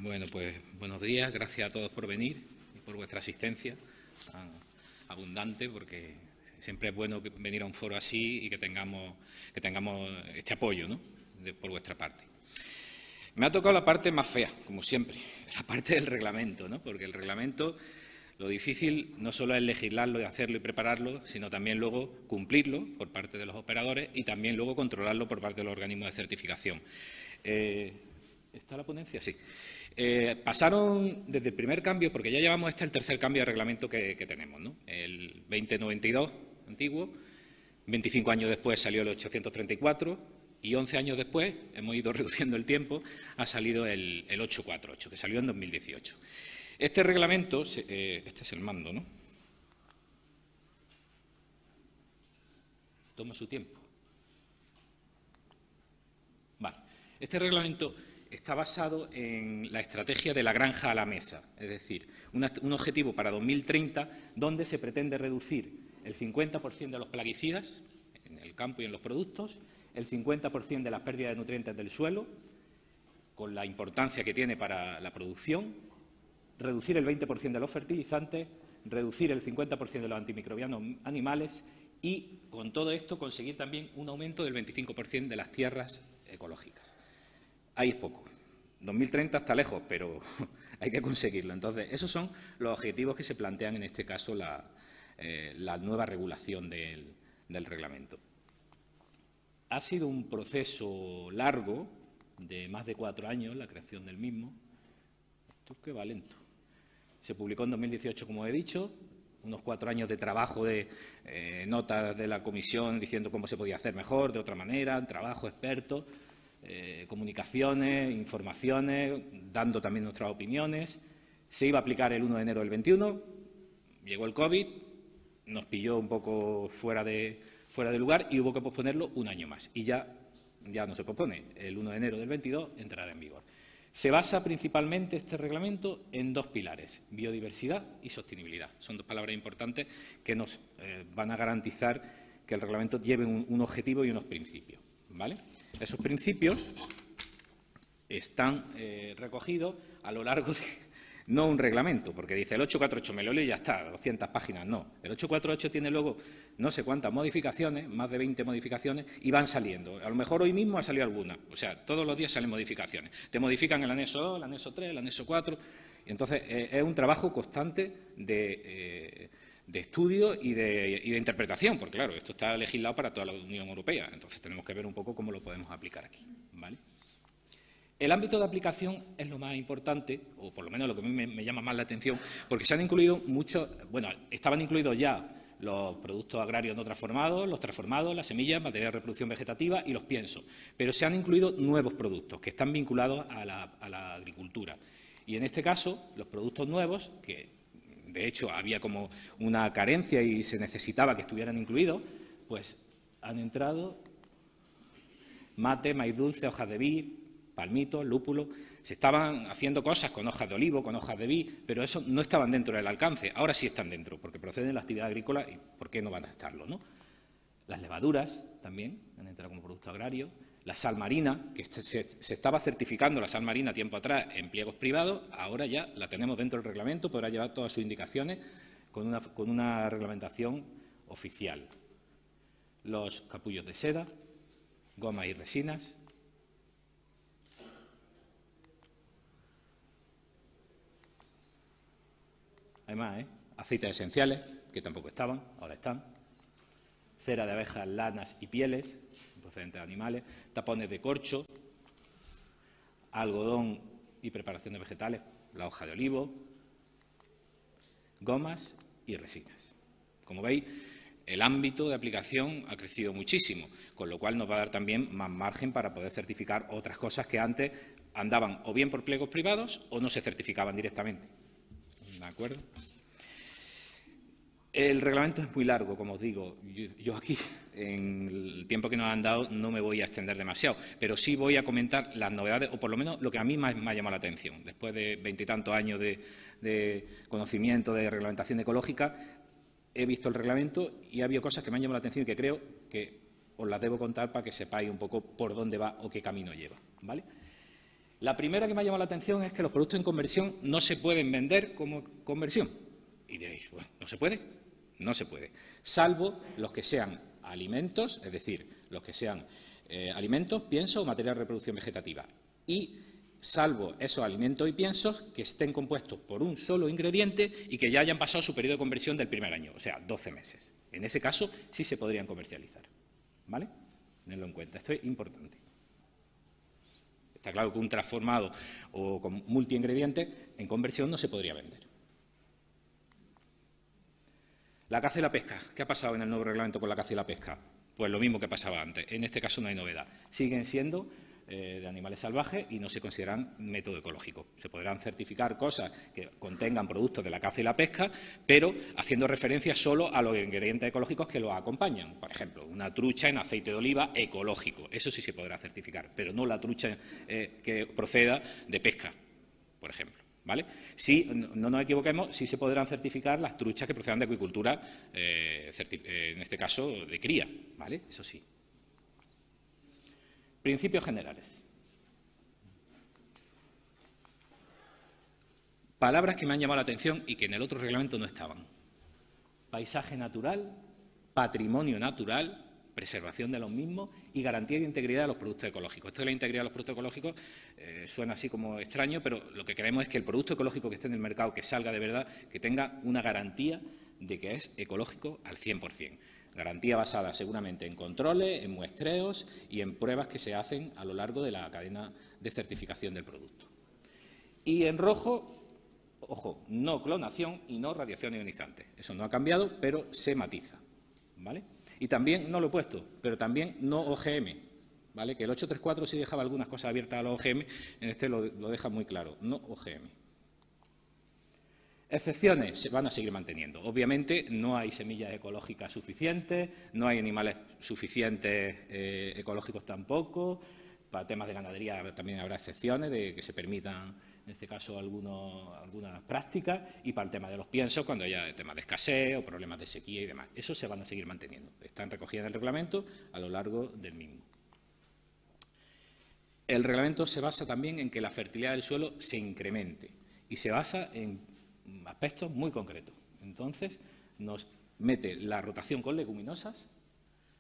Bueno, pues buenos días, gracias a todos por venir y por vuestra asistencia tan abundante, porque siempre es bueno venir a un foro así y que tengamos este apoyo, ¿no?, por vuestra parte. Me ha tocado la parte más fea, como siempre, la parte del reglamento, ¿no?, porque el reglamento, lo difícil no solo es legislarlo y hacerlo y prepararlo, sino también luego cumplirlo por parte de los operadores y también luego controlarlo por parte de los organismos de certificación. ¿Está la ponencia? Sí. Pasaron desde el primer cambio, porque ya llevamos el tercer cambio de reglamento que tenemos, ¿no? El 2092, antiguo, 25 años después salió el 834 y 11 años después, hemos ido reduciendo el tiempo, ha salido el 848, que salió en 2018. Este reglamento, este es el mando, ¿no? Toma su tiempo. Vale. Este reglamento está basado en la estrategia de la granja a la mesa, es decir, un objetivo para 2030 donde se pretende reducir el 50% de los plaguicidas en el campo y en los productos, el 50% de las pérdidas de nutrientes del suelo, con la importancia que tiene para la producción, reducir el 20% de los fertilizantes, reducir el 50% de los antimicrobianos animales y, con todo esto, conseguir también un aumento del 25% de las tierras ecológicas. Ahí es poco. 2030 está lejos, pero hay que conseguirlo. Entonces, esos son los objetivos que se plantean en este caso la nueva regulación del reglamento. Ha sido un proceso largo, de más de 4 años, la creación del mismo. Esto es que va lento. Se publicó en 2018, como he dicho, unos 4 años de trabajo de notas de la comisión diciendo cómo se podía hacer mejor, de otra manera, trabajo experto, comunicaciones, informaciones, dando también nuestras opiniones. Se iba a aplicar el 1 de enero del 21, llegó el COVID, nos pilló un poco fuera de lugar y hubo que posponerlo un año más. Y ya no se pospone, el 1 de enero del 22 entrará en vigor. Se basa principalmente este reglamento en 2 pilares, biodiversidad y sostenibilidad. Son 2 palabras importantes que nos van a garantizar que el reglamento lleve un objetivo y unos principios, ¿vale? Esos principios están recogidos a lo largo de, no un reglamento, porque dice el 848 me lo leo y ya está, 200 páginas, no. El 848 tiene luego no sé cuántas modificaciones, más de 20 modificaciones, y van saliendo. A lo mejor hoy mismo ha salido alguna, o sea, todos los días salen modificaciones. Te modifican el anexo 2, el anexo 3, el anexo 4, y entonces es un trabajo constante de estudio y de interpretación, porque claro, esto está legislado para toda la Unión Europea, entonces tenemos que ver un poco cómo lo podemos aplicar aquí, ¿vale? El ámbito de aplicación es lo más importante, o por lo menos lo que a mí me llama más la atención, porque se han incluido muchos, bueno, estaban incluidos ya los productos agrarios no transformados, los transformados, las semillas, material de reproducción vegetativa y los piensos, pero se han incluido nuevos productos que están vinculados a la agricultura. Y en este caso, los productos nuevos, que de hecho había como una carencia y se necesitaba que estuvieran incluidos, pues han entrado mate, maíz dulce, hojas de vid, palmito, lúpulo. Se estaban haciendo cosas con hojas de olivo, con hojas de vid, pero eso no estaban dentro del alcance. Ahora sí están dentro, porque proceden de la actividad agrícola y ¿por qué no van a estarlo, no? Las levaduras también han entrado como producto agrario. La sal marina, que se estaba certificando la sal marina tiempo atrás en pliegos privados, ahora ya la tenemos dentro del reglamento, podrá llevar todas sus indicaciones con una reglamentación oficial. Los capullos de seda, gomas y resinas. Además, aceites esenciales, que tampoco estaban, ahora están. Cera de abejas, lanas y pieles, procedentes de animales. Tapones de corcho, algodón y preparación de vegetales, la hoja de olivo, gomas y resinas. Como veis, el ámbito de aplicación ha crecido muchísimo, con lo cual nos va a dar también más margen para poder certificar otras cosas que antes andaban o bien por pliegos privados o no se certificaban directamente. ¿De acuerdo? El reglamento es muy largo, como os digo. Yo aquí, en el tiempo que nos han dado, no me voy a extender demasiado, pero sí voy a comentar las novedades, o por lo menos lo que a mí más me ha llamado la atención. Después de 20 y tantos años de conocimiento de reglamentación ecológica, he visto el reglamento y ha habido cosas que me han llamado la atención y que creo que os las debo contar para que sepáis un poco por dónde va o qué camino lleva, ¿vale? La primera que me ha llamado la atención es que los productos en conversión no se pueden vender como conversión. Y diréis, bueno, ¿no se puede? No se puede, salvo los que sean alimentos, es decir, los que sean alimentos, piensos o material de reproducción vegetativa. Y salvo esos alimentos y piensos que estén compuestos por un solo ingrediente y que ya hayan pasado su periodo de conversión del primer año, o sea, 12 meses. En ese caso sí se podrían comercializar, ¿vale? Tenedlo en cuenta, esto es importante. Está claro que un transformado o con multiingredientes en conversión no se podría vender. La caza y la pesca. ¿Qué ha pasado en el nuevo reglamento con la caza y la pesca? Pues lo mismo que pasaba antes. En este caso no hay novedad. Siguen siendo de animales salvajes y no se consideran método ecológico. Se podrán certificar cosas que contengan productos de la caza y la pesca, pero haciendo referencia solo a los ingredientes ecológicos que los acompañan. Por ejemplo, una trucha en aceite de oliva ecológico. Eso sí se podrá certificar, pero no la trucha que proceda de pesca, por ejemplo. ¿Vale? Sí, no nos equivoquemos, sí se podrán certificar las truchas que procedan de acuicultura, en este caso de cría, ¿vale? Eso sí. Principios generales. Palabras que me han llamado la atención y que en el otro reglamento no estaban. Paisaje natural, patrimonio natural, preservación de los mismos y garantía de integridad de los productos ecológicos. Esto de la integridad de los productos ecológicos suena así como extraño, pero lo que queremos es que el producto ecológico que esté en el mercado, que salga de verdad, que tenga una garantía de que es ecológico al 100%. Garantía basada seguramente en controles, en muestreos y en pruebas que se hacen a lo largo de la cadena de certificación del producto. Y en rojo, ojo, no clonación y no radiación ionizante. Eso no ha cambiado, pero se matiza, ¿vale? Y también, no lo he puesto, pero también no OGM, ¿vale? Que el 834 sí dejaba algunas cosas abiertas a los OGM, en este lo deja muy claro, no OGM. Excepciones se van a seguir manteniendo. Obviamente no hay semillas ecológicas suficientes, no hay animales suficientes ecológicos tampoco. Para temas de ganadería también habrá excepciones de que se permitan, en este caso, algunas prácticas. Y para el tema de los piensos, cuando haya temas de escasez o problemas de sequía y demás. Eso se van a seguir manteniendo. Están recogidas en el reglamento a lo largo del mismo. El reglamento se basa también en que la fertilidad del suelo se incremente y se basa en aspectos muy concretos. Entonces, nos mete la rotación con leguminosas,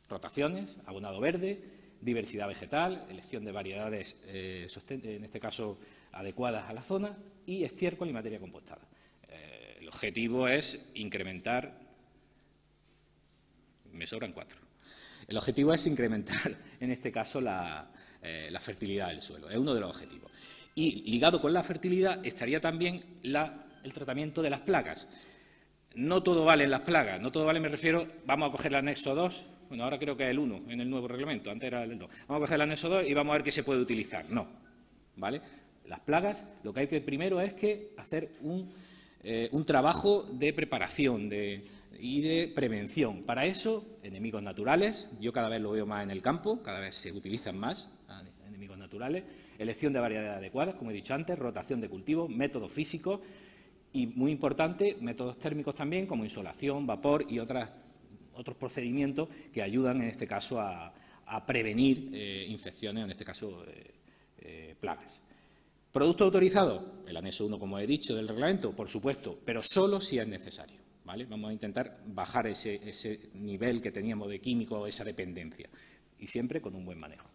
rotaciones, abonado verde, diversidad vegetal, elección de variedades, en este caso, adecuadas a la zona, y estiércol y materia compostada. El objetivo es incrementar... Me sobran 4. El objetivo es incrementar, en este caso, la fertilidad del suelo. Es uno de los objetivos. Y ligado con la fertilidad estaría también el tratamiento de las plagas. No todo vale en las plagas, no todo vale, me refiero, vamos a coger el anexo 2, bueno, ahora creo que es el 1 en el nuevo reglamento, antes era el 2. Vamos a coger el anexo 2 y vamos a ver qué se puede utilizar. No, ¿vale? Las plagas, lo que hay que primero es que hacer un trabajo de preparación y de prevención. Para eso, enemigos naturales, yo cada vez lo veo más en el campo, cada vez se utilizan más enemigos naturales, elección de variedades adecuadas, como he dicho antes, rotación de cultivos, métodos físicos y, muy importante, métodos térmicos también, como insolación, vapor y otros procedimientos que ayudan, en este caso, a prevenir infecciones, en este caso, plagas. ¿Producto autorizado? El anexo 1, como he dicho, del reglamento, por supuesto, pero solo si es necesario, ¿vale? Vamos a intentar bajar ese nivel que teníamos de químico, esa dependencia, y siempre con un buen manejo.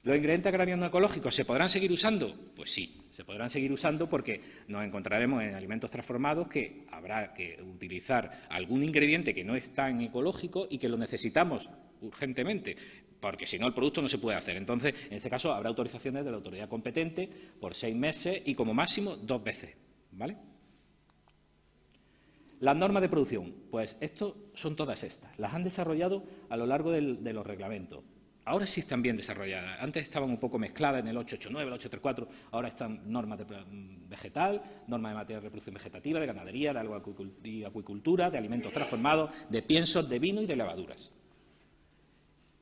¿Los ingredientes agrarios no ecológicos se podrán seguir usando? Pues sí, se podrán seguir usando porque nos encontraremos en alimentos transformados que habrá que utilizar algún ingrediente que no es tan ecológico y que lo necesitamos urgentemente, porque si no el producto no se puede hacer. Entonces, en este caso, habrá autorizaciones de la autoridad competente por 6 meses y como máximo 2 veces, ¿vale? Las normas de producción, pues esto son todas estas. Las han desarrollado a lo largo de los reglamentos. Ahora sí están bien desarrolladas. Antes estaban un poco mezcladas en el 889, el 834. Ahora están normas de vegetal, normas de materia de reproducción vegetativa, de ganadería, de acuicultura, de alimentos transformados, de piensos, de vino y de levaduras.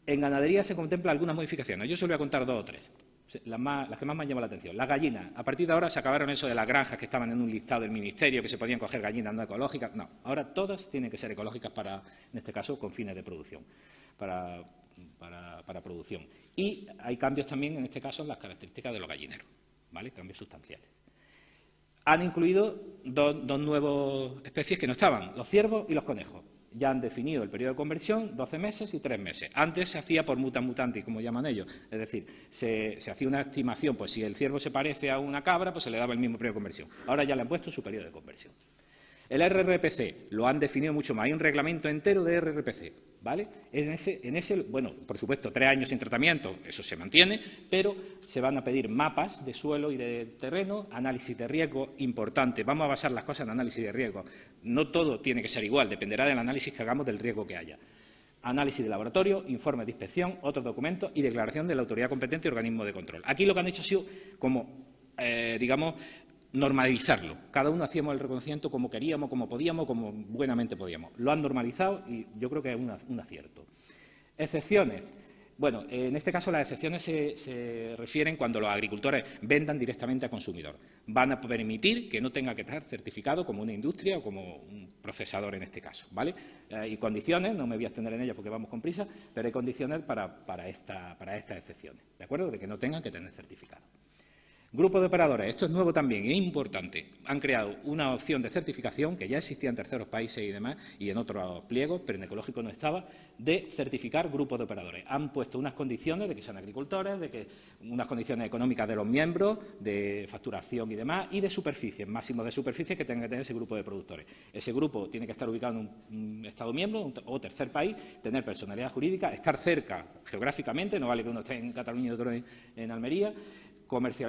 En ganadería se contemplan algunas modificaciones. Yo solo voy a contar 2 o 3. Las que más me han llamado la atención. Las gallinas. A partir de ahora se acabaron eso de las granjas que estaban en un listado del Ministerio, que se podían coger gallinas no ecológicas. No, ahora todas tienen que ser ecológicas para, en este caso, con fines de producción. Para producción. Y hay cambios también, en este caso, en las características de los gallineros, ¿vale? Cambios sustanciales. Han incluido dos nuevas especies que no estaban, los ciervos y los conejos. Ya han definido el periodo de conversión, 12 meses y 3 meses. Antes se hacía por mutanti, como llaman ellos. Es decir, se hacía una estimación, pues si el ciervo se parece a una cabra, pues se le daba el mismo periodo de conversión. Ahora ya le han puesto su periodo de conversión. El RRPC lo han definido mucho más. Hay un reglamento entero de RRPC, ¿vale? En ese, bueno, por supuesto, 3 años sin tratamiento, eso se mantiene, pero se van a pedir mapas de suelo y de terreno, análisis de riesgo, importante. Vamos a basar las cosas en análisis de riesgo. No todo tiene que ser igual, dependerá del análisis que hagamos del riesgo que haya. Análisis de laboratorio, informes de inspección, otros documentos y declaración de la autoridad competente y organismo de control. Aquí lo que han hecho ha sido como, digamos, normalizarlo. Cada uno hacíamos el reconocimiento como queríamos, como podíamos, como buenamente podíamos. Lo han normalizado y yo creo que es un acierto. Excepciones. Bueno, en este caso las excepciones se refieren cuando los agricultores vendan directamente al consumidor. Van a permitir que no tenga que estar certificado como una industria o como un procesador en este caso, ¿vale? Hay condiciones, no me voy a extender en ellas porque vamos con prisa, pero hay condiciones para estas excepciones, ¿de acuerdo? De que no tengan que tener certificado. Grupo de operadores, esto es nuevo también, es importante. Han creado una opción de certificación que ya existía en terceros países y demás, y en otros pliegos, pero en ecológico no estaba, de certificar grupos de operadores. Han puesto unas condiciones de que sean agricultores, de que unas condiciones económicas de los miembros, de facturación y demás, y de superficie, máximo de superficie que tenga que tener ese grupo de productores. Ese grupo tiene que estar ubicado en un Estado miembro o tercer país, tener personalidad jurídica, estar cerca geográficamente, no vale que uno esté en Cataluña y otro en Almería,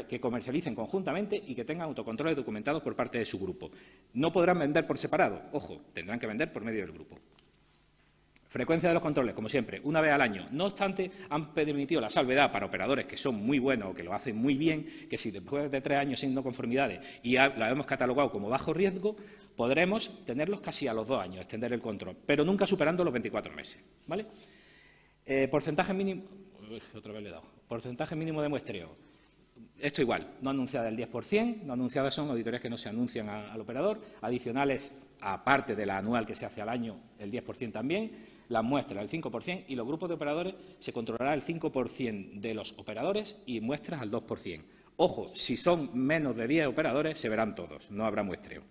que comercialicen conjuntamente y que tengan autocontroles documentados por parte de su grupo. No podrán vender por separado, ojo, tendrán que vender por medio del grupo. Frecuencia de los controles, como siempre, una vez al año. No obstante, han permitido la salvedad para operadores que son muy buenos o que lo hacen muy bien, que si después de 3 años sin no conformidades y la hemos catalogado como bajo riesgo, podremos tenerlos casi a los 2 años, extender el control, pero nunca superando los 24 meses. ¿Vale? Porcentaje mínimo... Otra vez le he dado. Porcentaje mínimo de muestreo. Esto igual, no anunciada el 10%, no anunciadas son auditorías que no se anuncian al operador, adicionales, aparte de la anual que se hace al año, el 10% también, las muestras el 5% y los grupos de operadores se controlará el 5% de los operadores y muestras al 2%. Ojo, si son menos de 10 operadores, se verán todos, no habrá muestreo.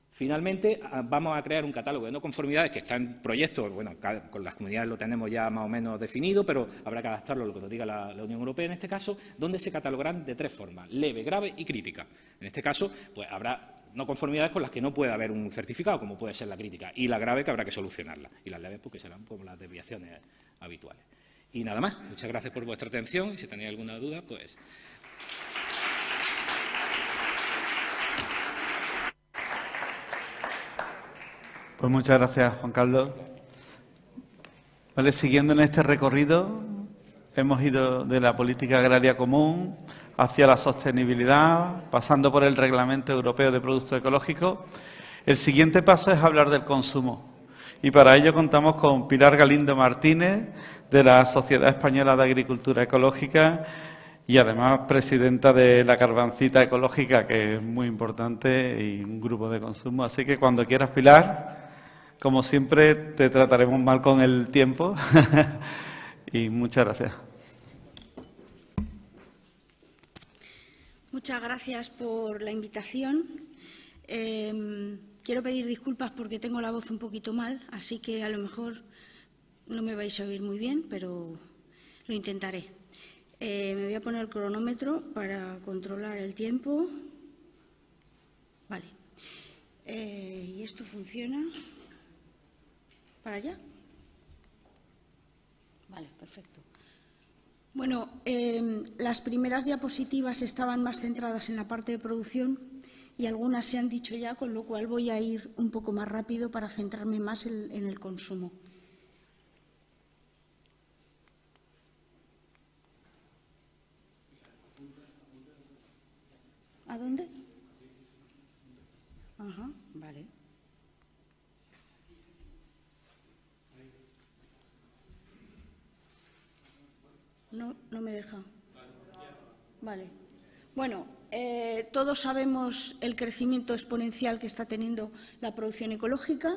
Finalmente, vamos a crear un catálogo de no conformidades que está en proyecto, bueno, con las comunidades lo tenemos ya más o menos definido, pero habrá que adaptarlo a lo que nos diga la Unión Europea en este caso, donde se catalogarán de 3 formas, leve, grave y crítica. En este caso, pues habrá no conformidades con las que no puede haber un certificado, como puede ser la crítica, y la grave que habrá que solucionarla, y las leves porque serán como las desviaciones habituales. Y nada más, muchas gracias por vuestra atención, y si tenéis alguna duda, pues... Pues muchas gracias, Juan Carlos. Vale, siguiendo en este recorrido, hemos ido de la política agraria común hacia la sostenibilidad, pasando por el Reglamento Europeo de Productos Ecológicos. El siguiente paso es hablar del consumo. Y para ello contamos con Pilar Galindo Martínez, de la Sociedad Española de Agricultura Ecológica, y además presidenta de la Carvancita Ecológica, que es muy importante, y un grupo de consumo. Así que cuando quieras, Pilar, como siempre, te trataremos mal con el tiempo. Y muchas gracias. Muchas gracias por la invitación. Quiero pedir disculpas porque tengo la voz un poquito mal, así que a lo mejor no me vais a oír muy bien, pero lo intentaré. Me voy a poner el cronómetro para controlar el tiempo. Vale. ¿Y esto funciona? ¿Para allá? Vale, perfecto. Bueno, las primeras diapositivas estaban más centradas en la parte de producción y algunas se han dicho ya, con lo cual voy a ir un poco más rápido para centrarme más en el consumo. ¿A dónde? Ajá, vale. No me deja. Vale. Bueno, todos sabemos el crecimiento exponencial que está teniendo la producción ecológica.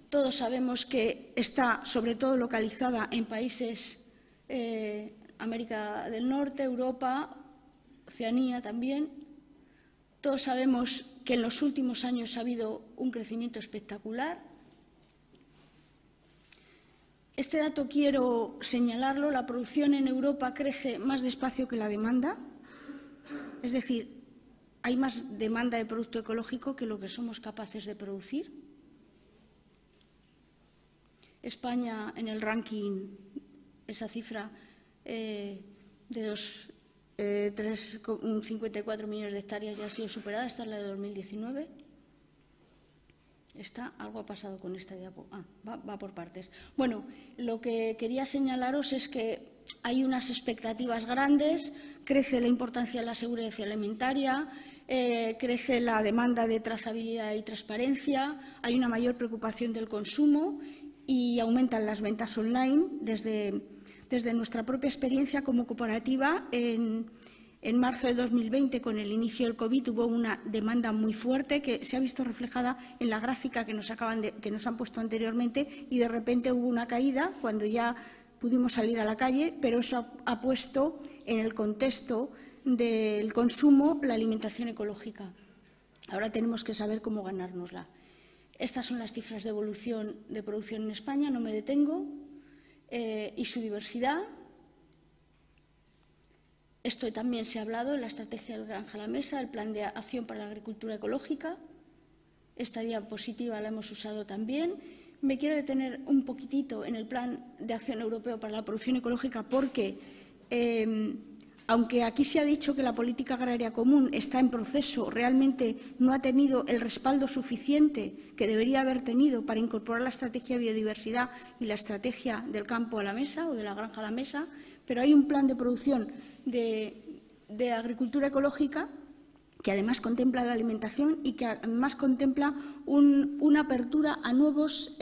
Todos sabemos que está sobre todo localizada en países América del Norte, Europa, Oceanía también. Todos sabemos que en los últimos años ha habido un crecimiento espectacular. Este dato quiero señalarlo, la producción en Europa crece más despacio que la demanda, es decir, hay más demanda de producto ecológico que lo que somos capaces de producir. España en el ranking, esa cifra de 3,54 millones de hectáreas ya ha sido superada, esta es la de 2019. Algo ha pasado con esta diapo. Va por partes. Bueno, lo que quería señalaros es que hay unas expectativas grandes, crece la importancia de la seguridad alimentaria, crece la demanda de trazabilidad y transparencia, hay una mayor preocupación del consumo y aumentan las ventas online. Desde nuestra propia experiencia como cooperativa, en marzo de 2020, con el inicio del COVID, hubo una demanda muy fuerte que se ha visto reflejada en la gráfica que nos han puesto anteriormente, y de repente hubo una caída cuando ya pudimos salir a la calle, pero eso ha puesto en el contexto del consumo la alimentación ecológica. Ahora tenemos que saber cómo ganárnosla. Estas son las cifras de evolución de producción en España, no me detengo, y su diversidad. Esto también se ha hablado en la estrategia del Granja a la Mesa, el plan de acción para la agricultura ecológica. Esta diapositiva la hemos usado también. Me quiero detener un poquitito en el plan de acción europeo para la producción ecológica porque, aunque aquí se ha dicho que la política agraria común está en proceso, realmente no ha tenido el respaldo suficiente que debería haber tenido para incorporar la estrategia de biodiversidad y la estrategia del campo a la mesa o de la granja a la mesa, pero hay un plan de producción de agricultura ecológica que además contempla la alimentación y que además contempla una apertura a nuevas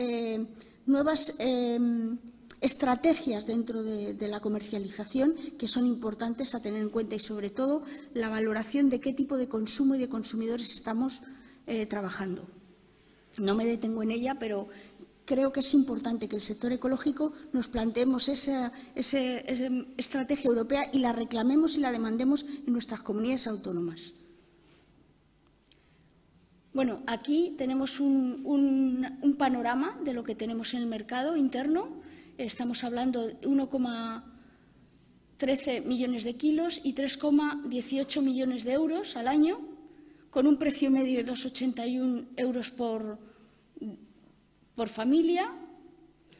estrategias dentro de la comercialización que son importantes a tener en cuenta y, sobre todo, la valoración de qué tipo de consumo y de consumidores estamos trabajando. No me detengo en ella, pero creo que es importante que el sector ecológico nos planteemos esa estrategia europea y la reclamemos y la demandemos en nuestras comunidades autónomas. Bueno, aquí tenemos un panorama de lo que tenemos en el mercado interno. Estamos hablando de 1,13 millones de kilos y 3,18 millones de euros al año, con un precio medio de 2,81 euros por familia,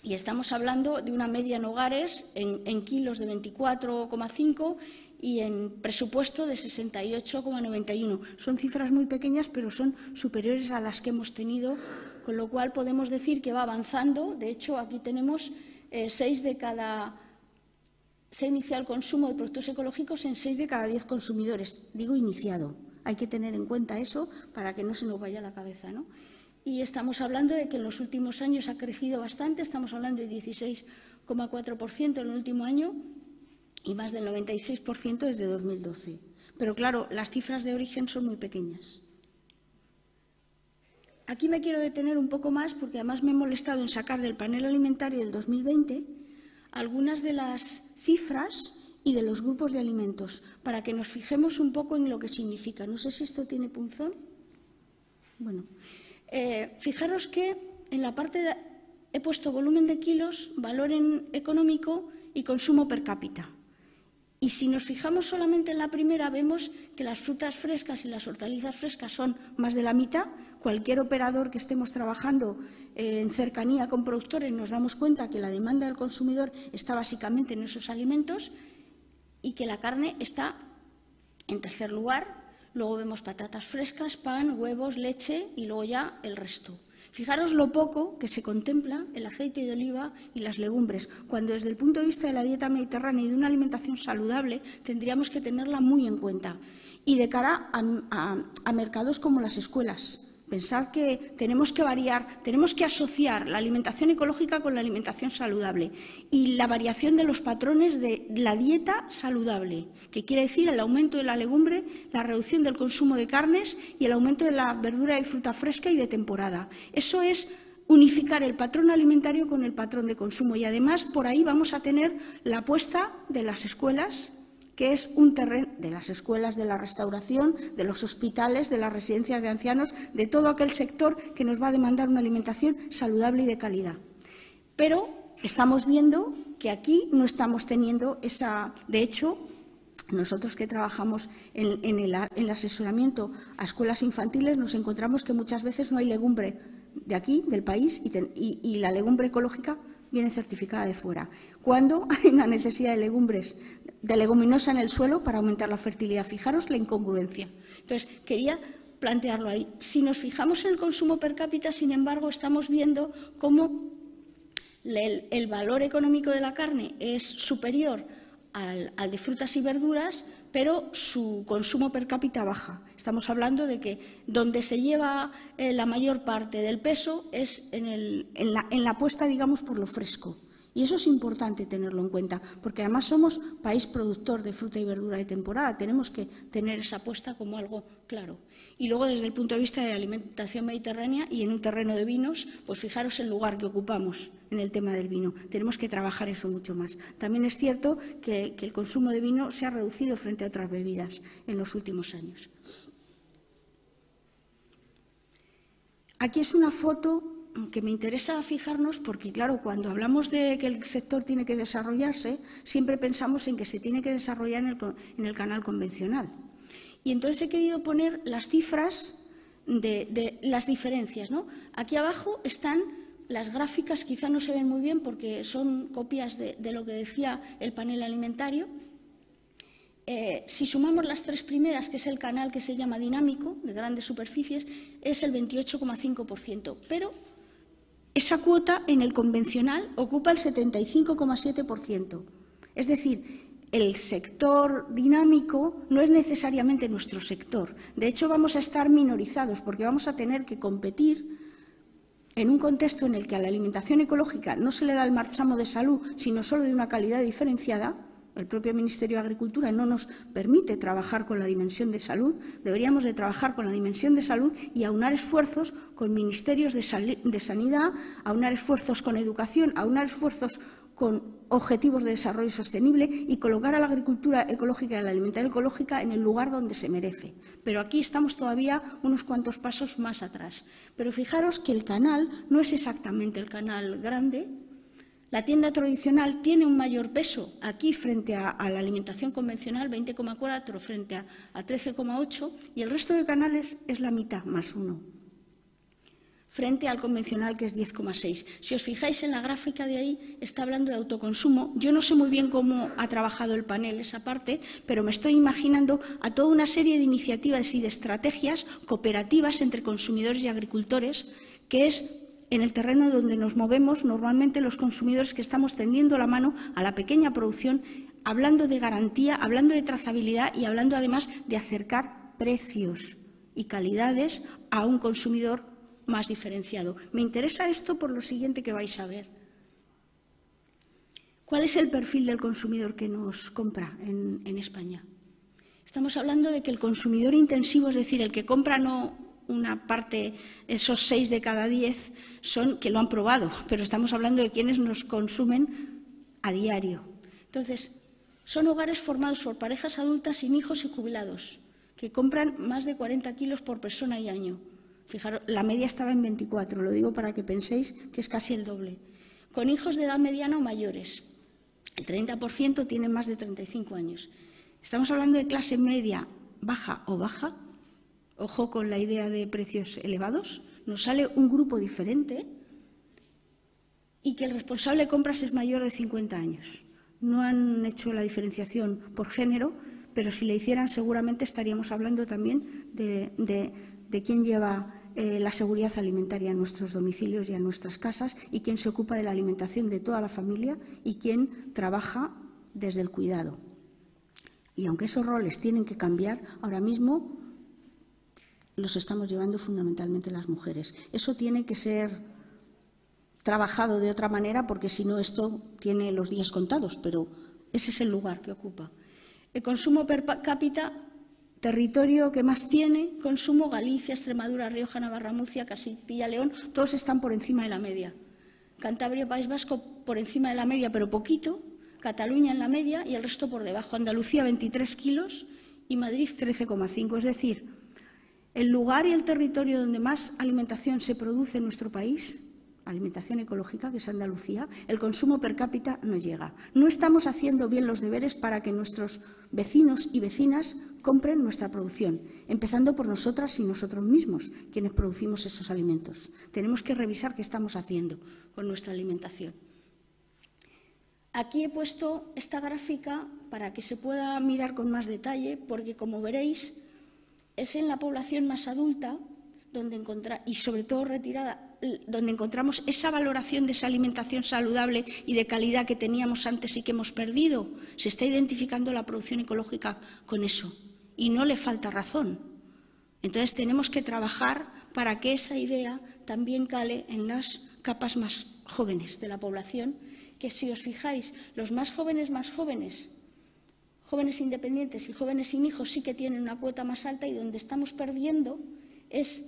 y estamos hablando de una media en hogares en kilos de 24,5 y en presupuesto de 68,91. Son cifras muy pequeñas, pero son superiores a las que hemos tenido, con lo cual podemos decir que va avanzando. De hecho, aquí tenemos se inicia el consumo de productos ecológicos en 6 de cada 10 consumidores. Digo iniciado. Hay que tener en cuenta eso para que no se nos vaya la cabeza, ¿no? Y estamos hablando de que en los últimos años ha crecido bastante, estamos hablando de 16,4% en el último año y más del 96% desde 2012. Pero claro, las cifras de origen son muy pequeñas. Aquí me quiero detener un poco más porque además me he molestado en sacar del panel alimentario del 2020 algunas de las cifras y de los grupos de alimentos para que nos fijemos un poco en lo que significa. No sé si esto tiene punzón. Bueno. Fijaros que en la parte he puesto volumen de kilos, valor económico y consumo per cápita. Y si nos fijamos solamente en la primera, vemos que las frutas frescas y las hortalizas frescas son más de la mitad. Cualquier operador que estemos trabajando en cercanía con productores nos damos cuenta que la demanda del consumidor está básicamente en esos alimentos y que la carne está en tercer lugar. Luego vemos patatas frescas, pan, huevos, leche y luego ya el resto. Fijaros lo poco que se contempla el aceite de oliva y las legumbres, cuando desde el punto de vista de la dieta mediterránea y de una alimentación saludable tendríamos que tenerla muy en cuenta. Y de cara a mercados como las escuelas. Pensar que tenemos que variar, tenemos que asociar la alimentación ecológica con la alimentación saludable y la variación de los patrones de la dieta saludable, que quiere decir el aumento de la legumbre, la reducción del consumo de carnes y el aumento de la verdura y fruta fresca y de temporada. Eso es unificar el patrón alimentario con el patrón de consumo y además por ahí vamos a tener la apuesta de las escuelas, que es un terreno de las escuelas, de la restauración, de los hospitales, de las residencias de ancianos, de todo aquel sector que nos va a demandar una alimentación saludable y de calidad. Pero estamos viendo que aquí no estamos teniendo esa. De hecho, nosotros que trabajamos en el asesoramiento a escuelas infantiles nos encontramos que muchas veces no hay legumbre de aquí, del país, y la legumbre ecológica viene certificada de fuera. ¿Cuándo hay una necesidad de legumbres, de leguminosa en el suelo para aumentar la fertilidad? Fijaros la incongruencia. Entonces, quería plantearlo ahí. Si nos fijamos en el consumo per cápita, sin embargo, estamos viendo cómo el valor económico de la carne es superior al de frutas y verduras, pero su consumo per cápita baja. Estamos hablando de que donde se lleva la mayor parte del peso es en la apuesta, digamos, por lo fresco. Y eso es importante tenerlo en cuenta, porque además somos país productor de fruta y verdura de temporada. Tenemos que tener esa apuesta como algo claro. Y luego, desde el punto de vista de alimentación mediterránea y en un terreno de vinos, pues fijaros el lugar que ocupamos en el tema del vino. Tenemos que trabajar eso mucho más. También es cierto que el consumo de vino se ha reducido frente a otras bebidas en los últimos años. Aquí es una foto que me interesa fijarnos porque, claro, cuando hablamos de que el sector tiene que desarrollarse, siempre pensamos en que se tiene que desarrollar en el canal convencional. Y entonces he querido poner las cifras de las diferencias, ¿no? Aquí abajo están las gráficas, quizá no se ven muy bien porque son copias de lo que decía el panel alimentario. Si sumamos las tres primeras, que es el canal que se llama dinámico, de grandes superficies, es el 28,5%, pero esa cuota en el convencional ocupa el 75,7%. Es decir, el sector dinámico no es necesariamente nuestro sector. De hecho, vamos a estar minorizados porque vamos a tener que competir en un contexto en el que a la alimentación ecológica no se le da el marchamo de salud, sino solo de una calidad diferenciada. El propio Ministerio de Agricultura no nos permite trabajar con la dimensión de salud. Deberíamos de trabajar con la dimensión de salud y aunar esfuerzos con ministerios de sanidad, aunar esfuerzos con educación, aunar esfuerzos con objetivos de desarrollo sostenible y colocar a la agricultura ecológica y a la alimentación ecológica en el lugar donde se merece. Pero aquí estamos todavía unos cuantos pasos más atrás. Pero fijaros que el canal no es exactamente el canal grande. La tienda tradicional tiene un mayor peso aquí frente a la alimentación convencional, 20,4 frente a 13,8, y el resto de canales es la mitad, más 1, frente al convencional, que es 10,6. Si os fijáis en la gráfica de ahí, está hablando de autoconsumo. Yo no sé muy bien cómo ha trabajado el panel esa parte, pero me estoy imaginando a toda una serie de iniciativas y de estrategias cooperativas entre consumidores y agricultores, que es en el terreno donde nos movemos normalmente los consumidores que estamos tendiendo la mano a la pequeña producción, hablando de garantía, hablando de trazabilidad y hablando además de acercar precios y calidades a un consumidor más diferenciado. Me interesa esto por lo siguiente que vais a ver. ¿Cuál es el perfil del consumidor que nos compra en España? Estamos hablando de que el consumidor intensivo, es decir, el que compra no una parte, esos 6 de cada 10 son que lo han probado, pero estamos hablando de quienes nos consumen a diario. Entonces, son hogares formados por parejas adultas sin hijos y jubilados, que compran más de 40 kilos por persona y año. Fijaros, la media estaba en 24, lo digo para que penséis que es casi el doble. Con hijos de edad mediana o mayores, el 30% tienen más de 35 años. Estamos hablando de clase media, baja o baja. Ojo con la idea de precios elevados. Nos sale un grupo diferente y que el responsable de compras es mayor de 50 años. No han hecho la diferenciación por género, pero si le hicieran seguramente estaríamos hablando también de quién lleva la seguridad alimentaria en nuestros domicilios y en nuestras casas y quién se ocupa de la alimentación de toda la familia y quién trabaja desde el cuidado. Y aunque esos roles tienen que cambiar, ahora mismo los estamos llevando fundamentalmente las mujeres. Eso tiene que ser trabajado de otra manera porque si no esto tiene los días contados, pero ese es el lugar que ocupa. El consumo per cápita, territorio que más tiene consumo, Galicia, Extremadura, Rioja, Navarra, Murcia, Castilla, León, todos están por encima de la media. Cantabria, País Vasco por encima de la media, pero poquito. Cataluña en la media y el resto por debajo. Andalucía 23 kilos y Madrid 13,5. Es decir, el lugar y el territorio donde más alimentación se produce en nuestro país, alimentación ecológica, que es Andalucía, el consumo per cápita no llega. No estamos haciendo bien los deberes para que nuestros vecinos y vecinas compren nuestra producción, empezando por nosotras y nosotros mismos, quienes producimos esos alimentos. Tenemos que revisar qué estamos haciendo con nuestra alimentación. Aquí he puesto esta gráfica para que se pueda mirar con más detalle, porque como veréis, es en la población más adulta y sobre todo retirada, donde encontramos esa valoración de esa alimentación saludable y de calidad que teníamos antes y que hemos perdido. Se está identificando la producción ecológica con eso y no le falta razón. Entonces tenemos que trabajar para que esa idea también cale en las capas más jóvenes de la población, que si os fijáis, los más jóvenes, jóvenes independientes y jóvenes sin hijos sí que tienen una cuota más alta, y donde estamos perdiendo es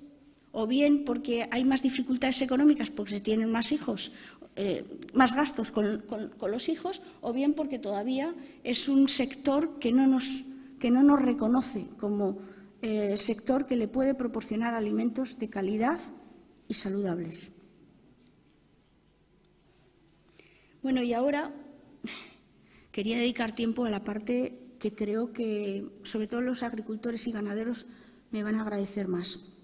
o bien porque hay más dificultades económicas porque se tienen más hijos, más gastos con los hijos, o bien porque todavía es un sector que no nos reconoce como sector que le puede proporcionar alimentos de calidad y saludables. Bueno, y ahora quería dedicar tiempo a la parte que creo que, sobre todo los agricultores y ganaderos, me van a agradecer más.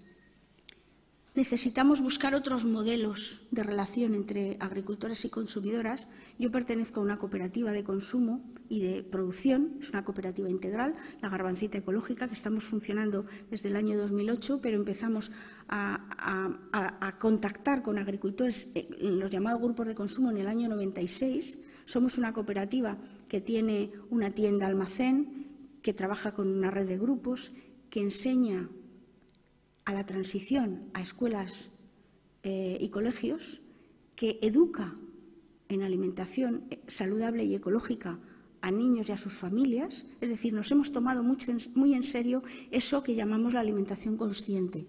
Necesitamos buscar otros modelos de relación entre agricultores y consumidoras. Yo pertenezco a una cooperativa de consumo y de producción, es una cooperativa integral, la Garbancita Ecológica, que estamos funcionando desde el año 2008, pero empezamos a contactar con agricultores en los llamados grupos de consumo en el año 96. Somos una cooperativa que tiene una tienda almacén, que trabaja con una red de grupos, que enseña a la transición a escuelas y colegios, que educa en alimentación saludable y ecológica a niños y a sus familias. Es decir, nos hemos tomado muy en serio eso que llamamos la alimentación consciente,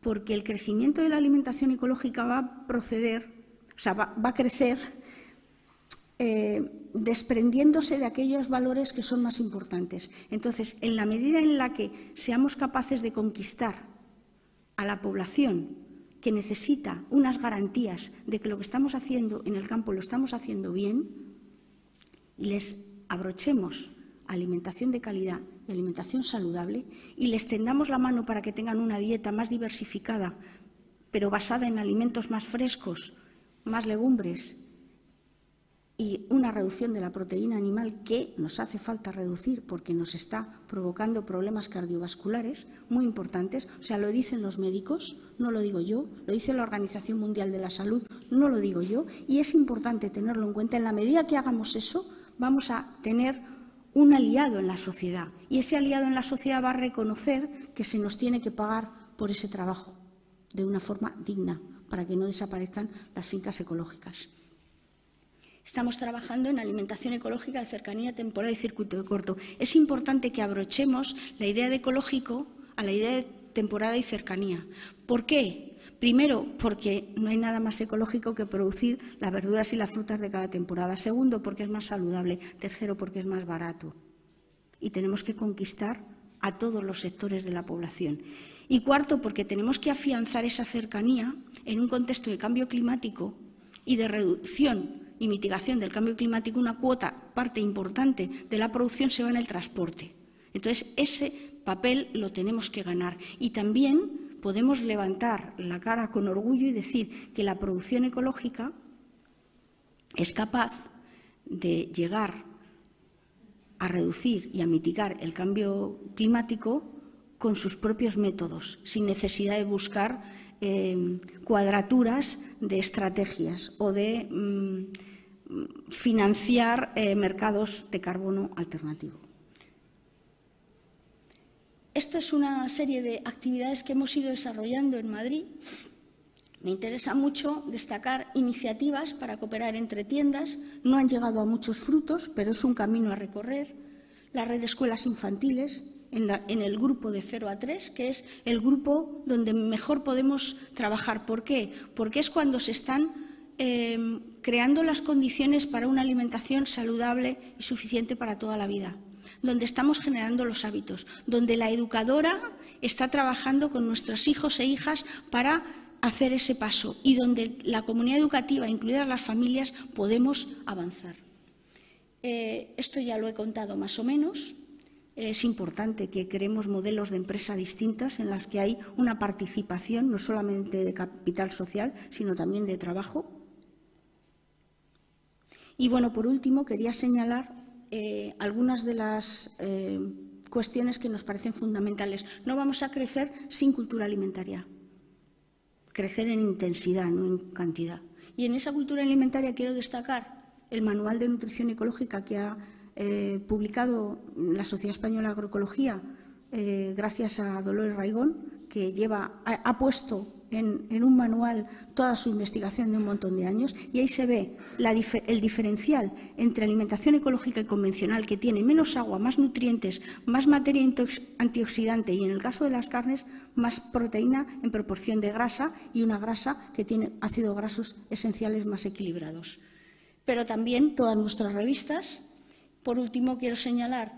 porque el crecimiento de la alimentación ecológica va a crecer desprendiéndose de aquellos valores que son más importantes. Entonces, en la medida en la que seamos capaces de conquistar a la población que necesita unas garantías de que lo que estamos haciendo en el campo lo estamos haciendo bien, y les abrochemos alimentación de calidad y alimentación saludable, y les tendamos la mano para que tengan una dieta más diversificada, pero basada en alimentos más frescos, más legumbres, y una reducción de la proteína animal que nos hace falta reducir porque nos está provocando problemas cardiovasculares muy importantes. O sea, lo dicen los médicos, no lo digo yo, lo dice la Organización Mundial de la Salud, no lo digo yo, y es importante tenerlo en cuenta. En la medida que hagamos eso, vamos a tener un aliado en la sociedad, y ese aliado en la sociedad va a reconocer que se nos tiene que pagar por ese trabajo de una forma digna, para que no desaparezcan las fincas ecológicas. Estamos trabajando en alimentación ecológica de cercanía, temporal y circuito corto. Es importante que abrochemos la idea de ecológico a la idea de temporada y cercanía. ¿Por qué? Primero, porque no hay nada más ecológico que producir las verduras y las frutas de cada temporada. Segundo, porque es más saludable. Tercero, porque es más barato. Y tenemos que conquistar a todos los sectores de la población. Y cuarto, porque tenemos que afianzar esa cercanía en un contexto de cambio climático y de reducción y mitigación del cambio climático. Una parte importante de la producción se va en el transporte. Entonces, ese papel lo tenemos que ganar. Y también podemos levantar la cara con orgullo y decir que la producción ecológica es capaz de llegar a reducir y a mitigar el cambio climático con sus propios métodos, sin necesidad de buscar cuadraturas de estrategias o de financiar mercados de carbono alternativo. Esto es una serie de actividades que hemos ido desarrollando en Madrid. Me interesa mucho destacar iniciativas para cooperar entre tiendas. No han llegado a muchos frutos, pero es un camino a recorrer. La red de escuelas infantiles en el grupo de 0 a 3, que es el grupo donde mejor podemos trabajar. ¿Por qué? Porque es cuando se están creando las condiciones para una alimentación saludable y suficiente para toda la vida, donde estamos generando los hábitos, donde la educadora está trabajando con nuestros hijos e hijas para hacer ese paso, y donde la comunidad educativa, incluidas las familias, podemos avanzar. Esto ya lo he contado más o menos. Es importante que creemos modelos de empresa distintas en las que hay una participación no solamente de capital social, sino también de trabajo. Y bueno, por último, quería señalar algunas de las cuestiones que nos parecen fundamentales. No vamos a crecer sin cultura alimentaria. Crecer en intensidad, no en cantidad. Y en esa cultura alimentaria quiero destacar el Manual de Nutrición Ecológica que ha publicado la Sociedad Española de Agroecología gracias a Dolores Raigón, que ha puesto en un manual toda su investigación de un montón de años y ahí se ve el diferencial entre alimentación ecológica y convencional, que tiene menos agua, más nutrientes, más materia antioxidante y, en el caso de las carnes, más proteína en proporción de grasa y una grasa que tiene ácidos grasos esenciales más equilibrados. Pero también todas nuestras revistas. Por último, quiero señalar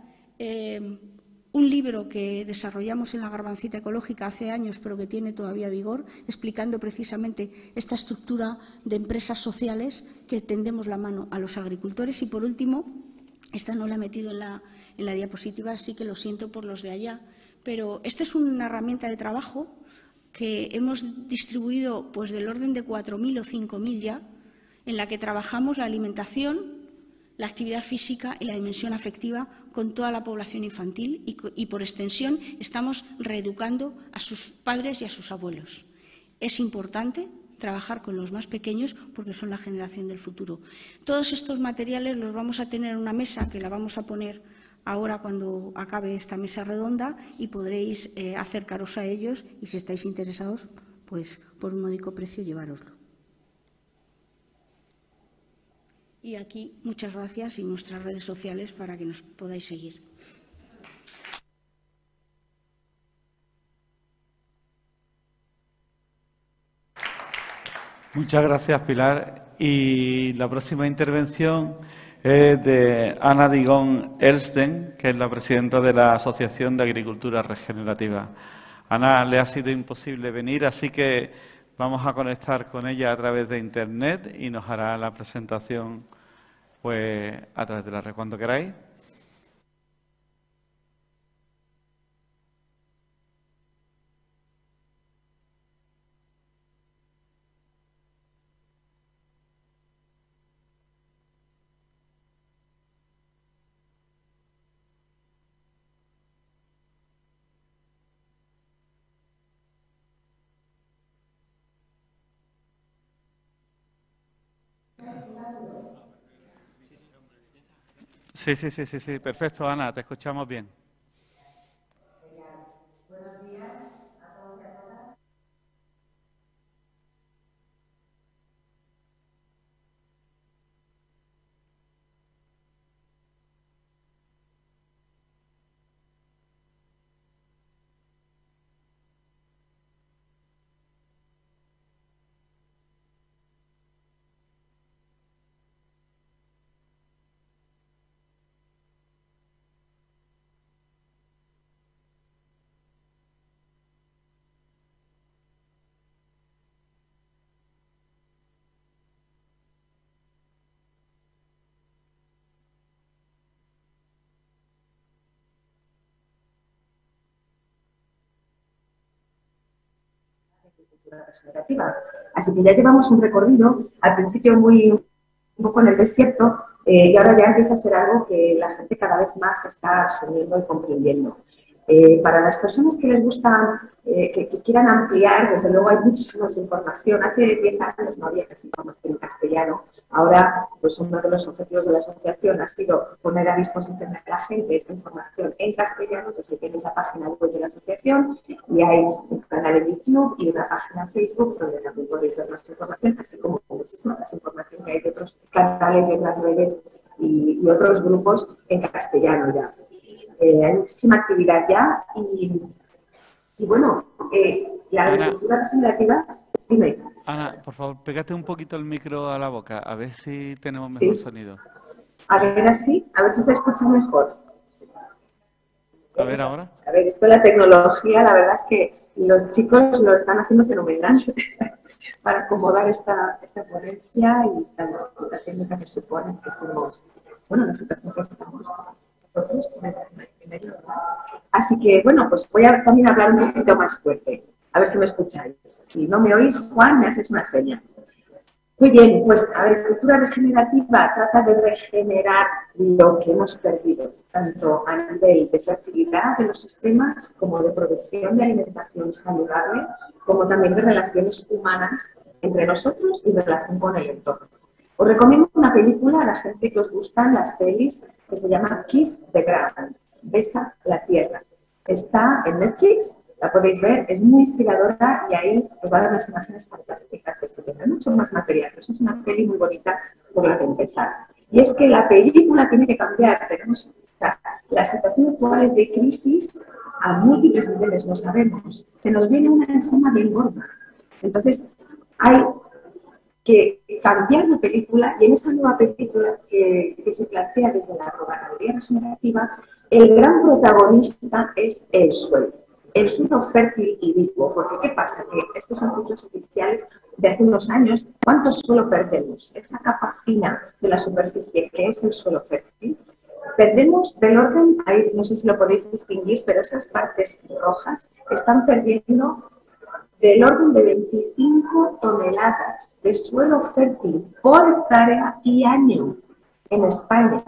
un libro que desarrollamos en la Garbancita Ecológica hace años, pero que tiene todavía vigor, explicando precisamente esta estructura de empresas sociales que tendemos la mano a los agricultores. Y, por último, esta no la he metido en la diapositiva, así que lo siento por los de allá, pero esta es una herramienta de trabajo que hemos distribuido pues del orden de 4.000 o 5.000 ya, en la que trabajamos la alimentación, la actividad física y la dimensión afectiva con toda la población infantil y por extensión estamos reeducando a sus padres y a sus abuelos. Es importante trabajar con los más pequeños porque son la generación del futuro. Todos estos materiales los vamos a tener en una mesa que la vamos a poner ahora cuando acabe esta mesa redonda y podréis acercaros a ellos y, si estáis interesados, pues por un módico precio llevároslo. Y aquí, muchas gracias y nuestras redes sociales para que nos podáis seguir. Muchas gracias, Pilar. Y la próxima intervención es de Ana Digón Elsten, que es la presidenta de la Asociación de Agricultura Regenerativa. Ana, le ha sido imposible venir, así que vamos a conectar con ella a través de Internet y nos hará la presentación pues a través de la red cuando queráis. Sí, perfecto, Ana, te escuchamos bien. Buenos días a todos y a todas. Agricultura regenerativa. Así que ya llevamos un recorrido, al principio un poco en el desierto, y ahora ya empieza a ser algo que la gente cada vez más está asumiendo y comprendiendo. Para las personas que les gustan, que quieran ampliar, desde luego hay mucha más información. Hace 10 años no había casi información en castellano. Ahora, pues uno de los objetivos de la asociación ha sido poner a disposición de la gente esta información en castellano. Entonces, tenéis la página web de la asociación y hay un canal en YouTube y una página en Facebook donde también podéis ver más información, así como muchísima más información que hay de otros canales y otras redes y otros grupos en castellano ya. Hay muchísima actividad ya y bueno, la agricultura regenerativa, dime. Ana, por favor, pégate un poquito el micro a la boca, a ver si tenemos mejor sonido. A ver así, a ver si se escucha mejor. A ver ahora. A ver, esto de la tecnología, la verdad es que los chicos lo están haciendo fenomenal para acomodar esta ponencia y la técnica que supone que estemos, bueno, la situación que estamos nosotros en ello. Así que, bueno, pues voy a también hablar un poquito más fuerte, a ver si me escucháis. Si no me oís, Juan, me haces una seña. Muy bien, pues agricultura regenerativa trata de regenerar lo que hemos perdido, tanto a nivel de fertilidad de los sistemas como de producción de alimentación saludable, como también de relaciones humanas entre nosotros y de relación con el entorno. Os recomiendo una película a la gente que os gustan las pelis que se llama Kiss the Ground, Besa la Tierra. Está en Netflix La podéis ver, es muy inspiradora y ahí os va a dar unas imágenes fantásticas de este tema. Hay mucho más material, pero es una peli muy bonita por la que empezar. Y es que la película tiene que cambiar. Tenemos la situación actual es de crisis a múltiples niveles, lo sabemos. Se nos viene una encima bien gorda. Entonces, hay que cambiar de película y en esa nueva película que se plantea desde la ganadería regenerativa, el gran protagonista es el suelo fértil y vivo. Porque ¿qué pasa? Que estos son cifras oficiales de hace unos años. ¿Cuánto suelo perdemos? Esa capa fina de la superficie que es el suelo fértil, perdemos del orden, ahí no sé si lo podéis distinguir, pero esas partes rojas están perdiendo del orden de 25 toneladas de suelo fértil por hectárea y año en España.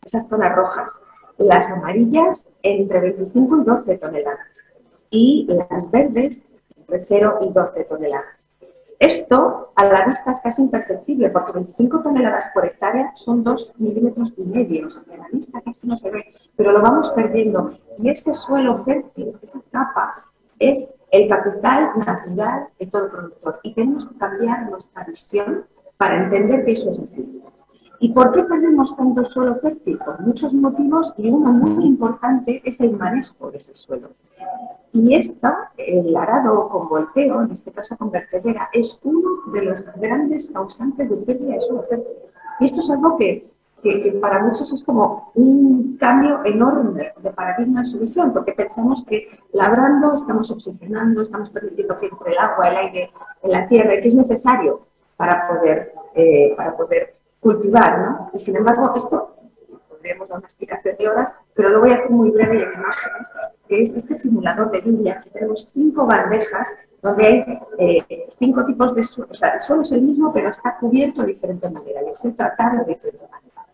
Esas zonas rojas. Las amarillas entre 25 y 12 toneladas y las verdes entre 0 y 12 toneladas. Esto a la vista es casi imperceptible porque 25 toneladas por hectárea son 2,5 milímetros. O sea, que a la vista casi no se ve, pero lo vamos perdiendo. Y ese suelo fértil, esa capa, es el capital natural de todo productor. Y tenemos que cambiar nuestra visión para entender que eso es así. ¿Y por qué perdemos tanto suelo fértil? Por muchos motivos y uno muy importante es el manejo de ese suelo. Y el arado con volteo, en este caso con vertedera, es uno de los grandes causantes de pérdida de suelo fértil. Y esto es algo que para muchos es como un cambio enorme de paradigma en su visión, porque pensamos que labrando estamos oxigenando, estamos permitiendo que entre el agua, el aire, en la tierra, y que es necesario para poder cultivar, ¿no? Y sin embargo, esto podríamos dar una explicación de horas, pero lo voy a hacer muy breve y en imágenes, que es este simulador de lluvia. Aquí tenemos 5 bandejas donde hay 5 tipos de suelo. O sea, el suelo es el mismo, pero está cubierto de diferente manera y es tratado de diferente manera.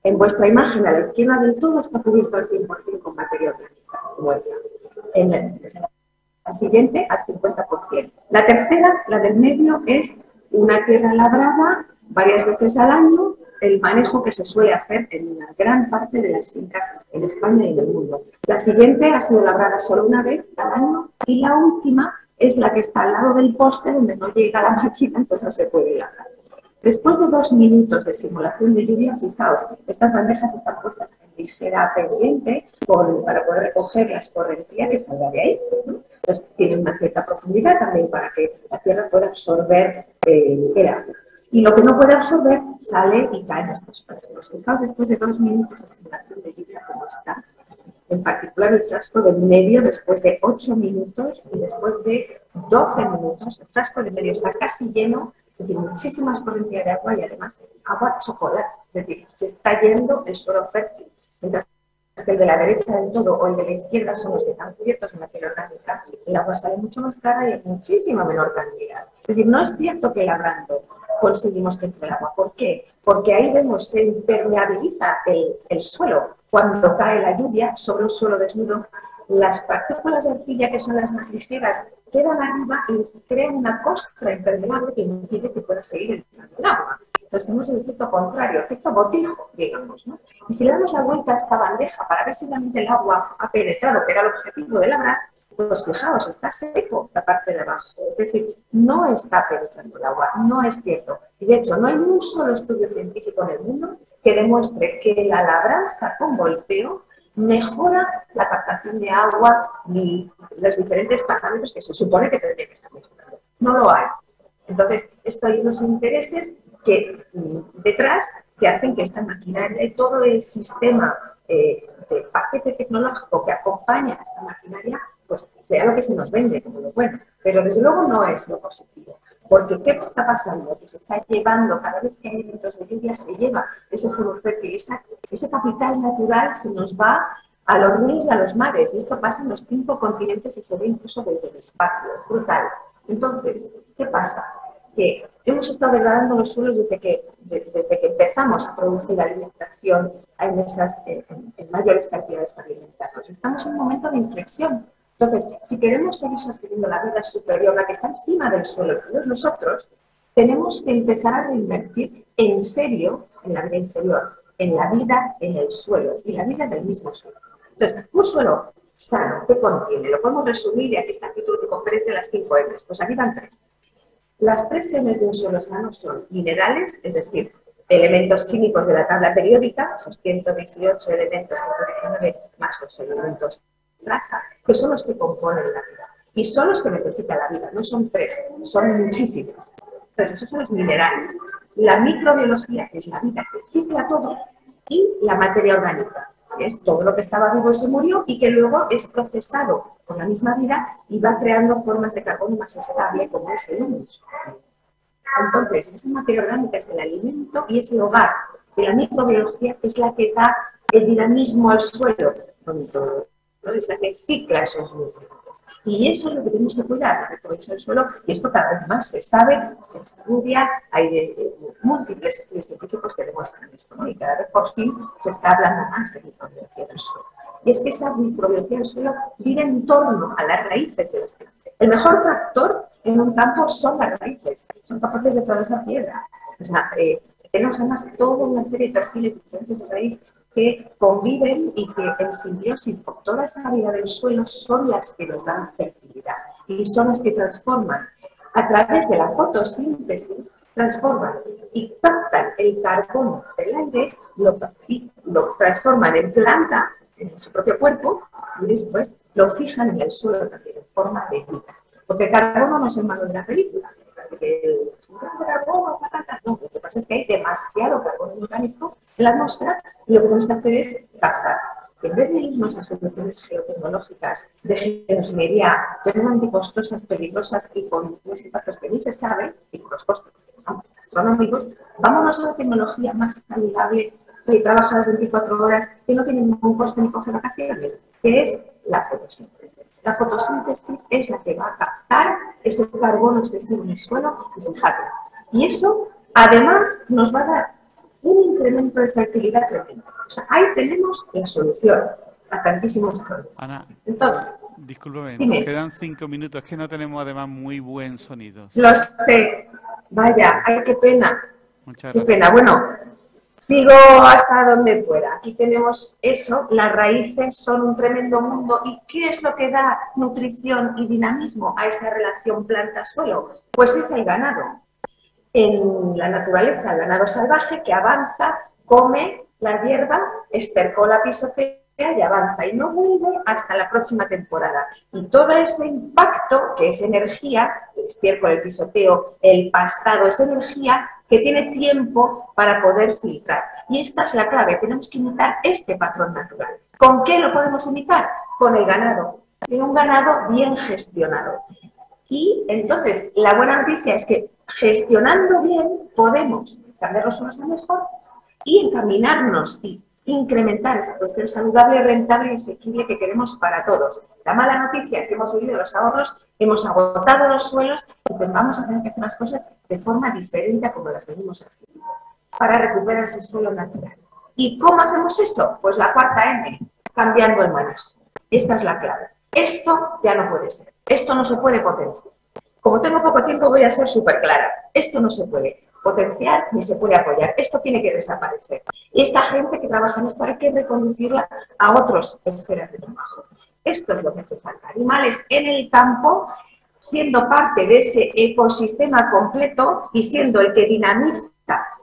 En vuestra imagen, a la izquierda del todo, está cubierto al 100% con materia orgánica, muerta. En la siguiente, al 50%. La tercera, la del medio, es una tierra labrada varias veces al año, el manejo que se suele hacer en una gran parte de las fincas en España y en el mundo. La siguiente ha sido labrada solo una vez al año y la última es la que está al lado del poste donde no llega la máquina, entonces no se puede labrar. Después de 2 minutos de simulación de lluvia, fijaos, estas bandejas están puestas en ligera pendiente para poder recoger la escorrentía que salga de ahí. Entonces tienen una cierta profundidad también para que la tierra pueda absorber el agua. Y lo que no puede absorber sale y cae en estos frascos. Fijaos, después de 2 minutos de simulación de lluvia, cómo está. En particular el frasco del medio, después de 8 minutos y después de 12 minutos, el frasco del medio está casi lleno, es decir, muchísima escorrentía de agua y además agua chocolate. Es decir, se está yendo el suelo fértil. Mientras que el de la derecha del todo o el de la izquierda son los que están cubiertos en materia orgánica, el agua sale mucho más cara y en muchísima menor cantidad. Es decir, no es cierto que labrando conseguimos que entre el agua. ¿Por qué? Porque ahí vemos, se impermeabiliza el suelo. Cuando cae la lluvia sobre un suelo desnudo, las partículas de arcilla, que son las más ligeras, quedan arriba y crean una costra impermeable que impide que pueda seguir entrando el agua. Entonces tenemos el efecto contrario, el efecto botijo, digamos, ¿no? Y si le damos la vuelta a esta bandeja para ver si realmente el agua ha penetrado, que era el objetivo de labrar, pues fijaos, está seco la parte de abajo. Es decir, no está penetrando el agua, no es cierto. Y de hecho, no hay un solo estudio científico en el mundo que demuestre que la labranza con volteo mejora la captación de agua y los diferentes parámetros que se supone que tendría que estar mejorando. No lo hay. Entonces, esto hay unos intereses que detrás que hacen que esta maquinaria y todo el sistema de paquete tecnológico que acompaña a esta maquinaria pues sea lo que se nos vende como lo bueno, pero desde luego no es lo positivo. Porque ¿qué está pasando? Que se está llevando, cada vez que hay eventos de lluvia, se lleva ese suelo fértil, ese capital natural se nos va a los ríos y a los mares. Y esto pasa en los 5 continentes y se ve incluso desde el espacio. Es brutal. Entonces, ¿qué pasa? Que hemos estado degradando los suelos desde que empezamos a producir alimentación en mayores cantidades para alimentarnos. Estamos en un momento de inflexión. Entonces, si queremos seguir sosteniendo la vida superior, la que está encima del suelo, todos nosotros, tenemos que empezar a reinvertir en serio en la vida inferior, en la vida en el suelo y la vida del mismo suelo. Entonces, un suelo sano, ¿qué contiene? Lo podemos resumir y aquí está el título de conferencia, las 5 M's. Pues aquí van 3. Las 3 M's de un suelo sano son minerales, es decir, elementos químicos de la tabla periódica, esos 118 elementos, 119 más los elementos traza, que son los que componen la vida. Y son los que necesita la vida, no son 3, son muchísimos. Entonces, esos son los minerales. La microbiología, que es la vida que cicla todo, y la materia orgánica, que es todo lo que estaba vivo y se murió y que luego es procesado con la misma vida y va creando formas de carbono más estable, como es el humus. Entonces, esa materia orgánica es el alimento y es el hogar. Y la microbiología es la que da el dinamismo al suelo, ¿no? Es la que cicla esos nutrientes. Y eso es lo que tenemos que cuidar, la reproducción del suelo, y esto cada vez más se sabe, se estudia, hay múltiples estudios científicos que demuestran esto, ¿no? Y cada vez por fin se está hablando más de microbiología del suelo. Y es que esa microbiología del suelo vive en torno a las raíces de las plantas. El mejor tractor en un campo son las raíces, son capaces de atravesar piedra. O sea, tenemos además toda una serie de perfiles diferentes de raíz que conviven y que en simbiosis con toda esa vida del suelo son las que nos dan fertilidad y son las que transforman a través de la fotosíntesis, transforman y captan el carbono del aire, lo transforman en planta en su propio cuerpo y después lo fijan en el suelo también en forma de vida. Porque el carbono no es el malo de la película. No, lo que pasa es que hay demasiado carbono orgánico en la atmósfera y lo que tenemos que hacer es captar. En vez de irnos a soluciones geotecnológicas de geoingeniería tremendamente costosas, peligrosas y con unos impactos que ni se saben, y con los costos astronómicos, vámonos a una tecnología más saludable, que trabaja las 24 horas, que no tiene ningún coste ni coge vacaciones, que es la fotosíntesis. La fotosíntesis es la que va a captar ese carbono excesivo en el suelo y fijarlo. Y eso, además, nos va a dar un incremento de fertilidad tremendo. O sea, ahí tenemos la solución a tantísimos problemas. Ana, entonces, discúlpame, dime. nos quedan 5 minutos, es que no tenemos además muy buen sonido. Lo sé. Vaya, ay, qué pena. Muchas qué gracias. pena. Bueno, sigo hasta donde pueda. Aquí tenemos eso, las raíces son un tremendo mundo. ¿Y qué es lo que da nutrición y dinamismo a esa relación planta-suelo? Pues es el ganado. En la naturaleza, el ganado salvaje que avanza, come la hierba, estercola, pisotea y avanza y no vuelve hasta la próxima temporada. Y todo ese impacto, que es energía, el estiércol, el pisoteo, el pastado, es energía que tiene tiempo para poder filtrar. Y esta es la clave, tenemos que imitar este patrón natural. ¿Con qué lo podemos imitar? Con el ganado, en un ganado bien gestionado. Y entonces, la buena noticia es que gestionando bien podemos cambiar los unos a mejor y encaminarnos y incrementar esa producción saludable, rentable y asequible que queremos para todos. La mala noticia es que hemos vivido los ahorros, hemos agotado los suelos y vamos a tener que hacer las cosas de forma diferente a como las venimos haciendo para recuperar ese suelo natural. ¿Y cómo hacemos eso? Pues la cuarta M, cambiando el manejo. Esta es la clave. Esto ya no puede ser. Esto no se puede potenciar. Como tengo poco tiempo voy a ser súper clara. Esto no se puede potenciar ni se puede apoyar. Esto tiene que desaparecer. Y esta gente que trabaja en esto hay que reconducirla a otras esferas de trabajo. Esto es lo que hace falta. Animales en el campo, siendo parte de ese ecosistema completo y siendo el que dinamiza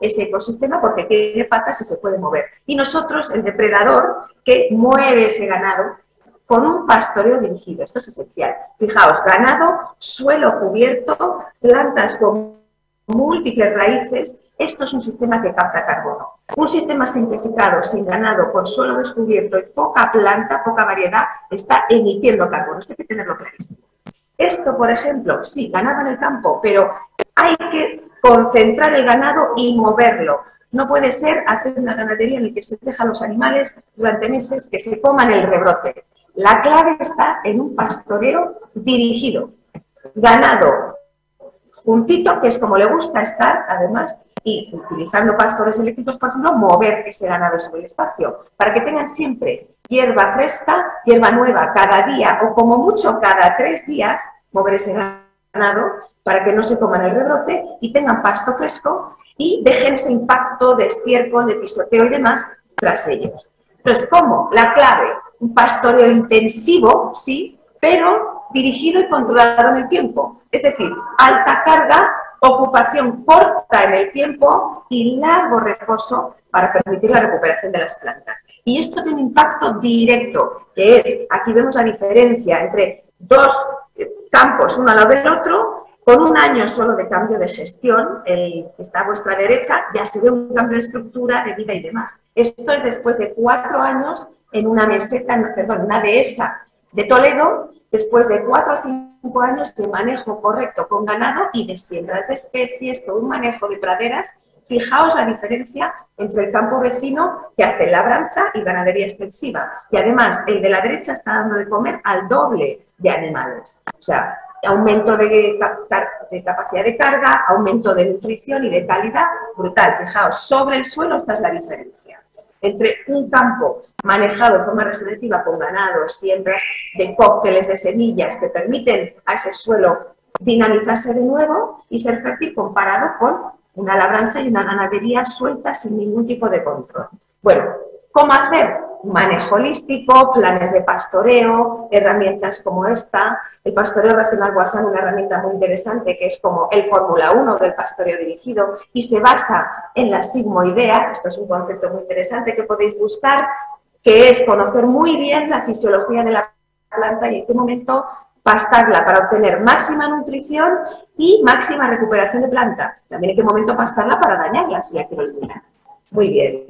ese ecosistema porque tiene patas y se puede mover. Y nosotros, el depredador, que mueve ese ganado con un pastoreo dirigido. Esto es esencial. Fijaos, ganado, suelo cubierto, plantas con múltiples raíces. Esto es un sistema que capta carbono. Un sistema simplificado, sin ganado, con suelo descubierto y poca planta, poca variedad, está emitiendo carbono. Esto hay que tenerlo clarísimo. Esto, por ejemplo, sí, ganado en el campo, pero hay que concentrar el ganado y moverlo. No puede ser hacer una ganadería en la que se deja a los animales durante meses que se coman el rebrote. La clave está en un pastoreo dirigido. Ganado juntito, que es como le gusta estar, además, y utilizando pastores eléctricos, por ejemplo, mover ese ganado sobre el espacio, para que tengan siempre hierba fresca, hierba nueva cada día, o como mucho cada 3 días, mover ese ganado, para que no se coman el rebrote y tengan pasto fresco y dejen ese impacto de estiércol, de pisoteo y demás tras ellos. Entonces, ¿cómo? La clave, un pastoreo intensivo, sí, pero dirigido y controlado en el tiempo. Es decir, alta carga, ocupación corta en el tiempo y largo reposo para permitir la recuperación de las plantas. Y esto tiene un impacto directo, que es, aquí vemos la diferencia entre dos campos, uno al lado del otro, con un año solo de cambio de gestión, el que está a vuestra derecha, ya se ve un cambio de estructura, de vida y demás. Esto es después de 4 años en una meseta, perdón, una dehesa de Toledo, después de 4 o 5 años de manejo correcto con ganado y de siembras de especies, todo un manejo de praderas. Fijaos la diferencia entre el campo vecino que hace labranza y ganadería extensiva. Y además, el de la derecha está dando de comer al doble de animales. O sea, aumento de capacidad de carga, aumento de nutrición y de calidad brutal. Fijaos, sobre el suelo esta es la diferencia. Entre un campo manejado de forma regenerativa con ganado, siembras de cócteles de semillas que permiten a ese suelo dinamizarse de nuevo y ser fértil comparado con una labranza y una ganadería suelta sin ningún tipo de control. Bueno, ¿cómo hacer? Manejo holístico, planes de pastoreo, herramientas como esta. El pastoreo racional Boisson, una herramienta muy interesante que es como el Fórmula 1 del pastoreo dirigido y se basa en la sigmoidea. Esto es un concepto muy interesante que podéis buscar, que es conocer muy bien la fisiología de la planta y en qué momento pastarla para obtener máxima nutrición y máxima recuperación de planta. También en qué momento pastarla para dañarla si la quiero eliminar. Muy bien,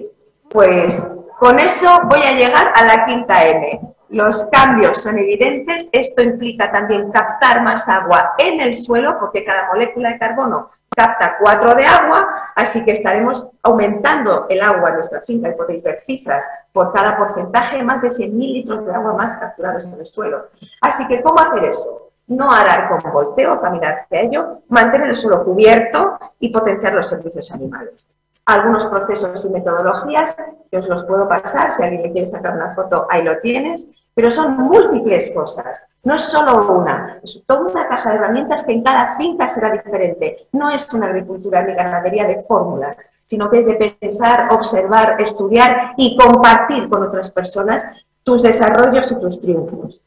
pues con eso voy a llegar a la quinta M. Los cambios son evidentes, esto implica también captar más agua en el suelo, porque cada molécula de carbono capta 4 de agua, así que estaremos aumentando el agua en nuestra finca, y podéis ver cifras por cada porcentaje, más de 100.000 litros de agua más capturados en el suelo. Así que, ¿cómo hacer eso? No arar con volteo, caminar hacia ello, mantener el suelo cubierto y potenciar los servicios animales. Algunos procesos y metodologías que os los puedo pasar, si alguien le quiere sacar una foto, ahí lo tienes, pero son múltiples cosas, no es solo una, es toda una caja de herramientas que en cada finca será diferente. No es una agricultura ni ganadería de fórmulas, sino que es de pensar, observar, estudiar y compartir con otras personas tus desarrollos y tus triunfos.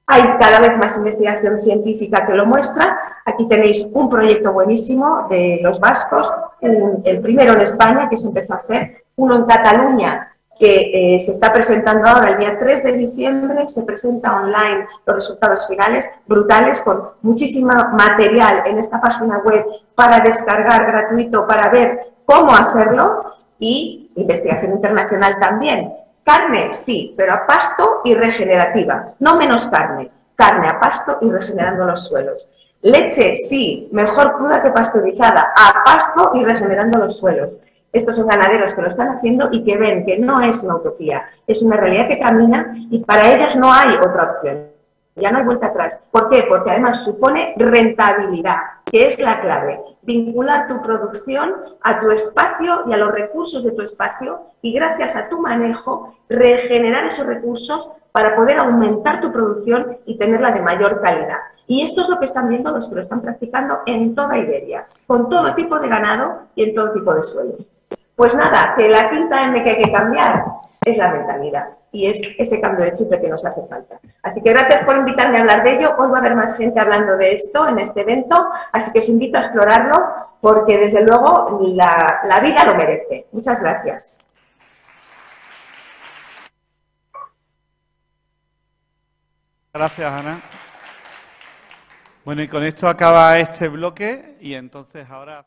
Hay cada vez más investigación científica que lo muestra. Aquí tenéis un proyecto buenísimo de los vascos, el primero en España que se empezó a hacer, uno en Cataluña que se está presentando ahora el día 3 de diciembre, se presenta online los resultados finales, brutales, con muchísimo material en esta página web para descargar gratuito, para ver cómo hacerlo, y investigación internacional también. Carne, sí, pero a pasto y regenerativa, no menos carne. Carne a pasto y regenerando los suelos. Leche, sí, mejor cruda que pasteurizada, a pasto y regenerando los suelos. Estos son ganaderos que lo están haciendo y que ven que no es una utopía, es una realidad que camina y para ellos no hay otra opción. Ya no hay vuelta atrás. ¿Por qué? Porque además supone rentabilidad, que es la clave. Vincular tu producción a tu espacio y a los recursos de tu espacio y gracias a tu manejo regenerar esos recursos para poder aumentar tu producción y tenerla de mayor calidad. Y esto es lo que están viendo los que lo están practicando en toda Iberia, con todo tipo de ganado y en todo tipo de suelos. Pues nada, que la quinta M que hay que cambiar es la mentalidad y es ese cambio de chip que nos hace falta. Así que gracias por invitarme a hablar de ello. Hoy va a haber más gente hablando de esto en este evento, así que os invito a explorarlo porque desde luego la vida lo merece. Muchas gracias. Gracias, Ana. Bueno, y con esto acaba este bloque y entonces ahora...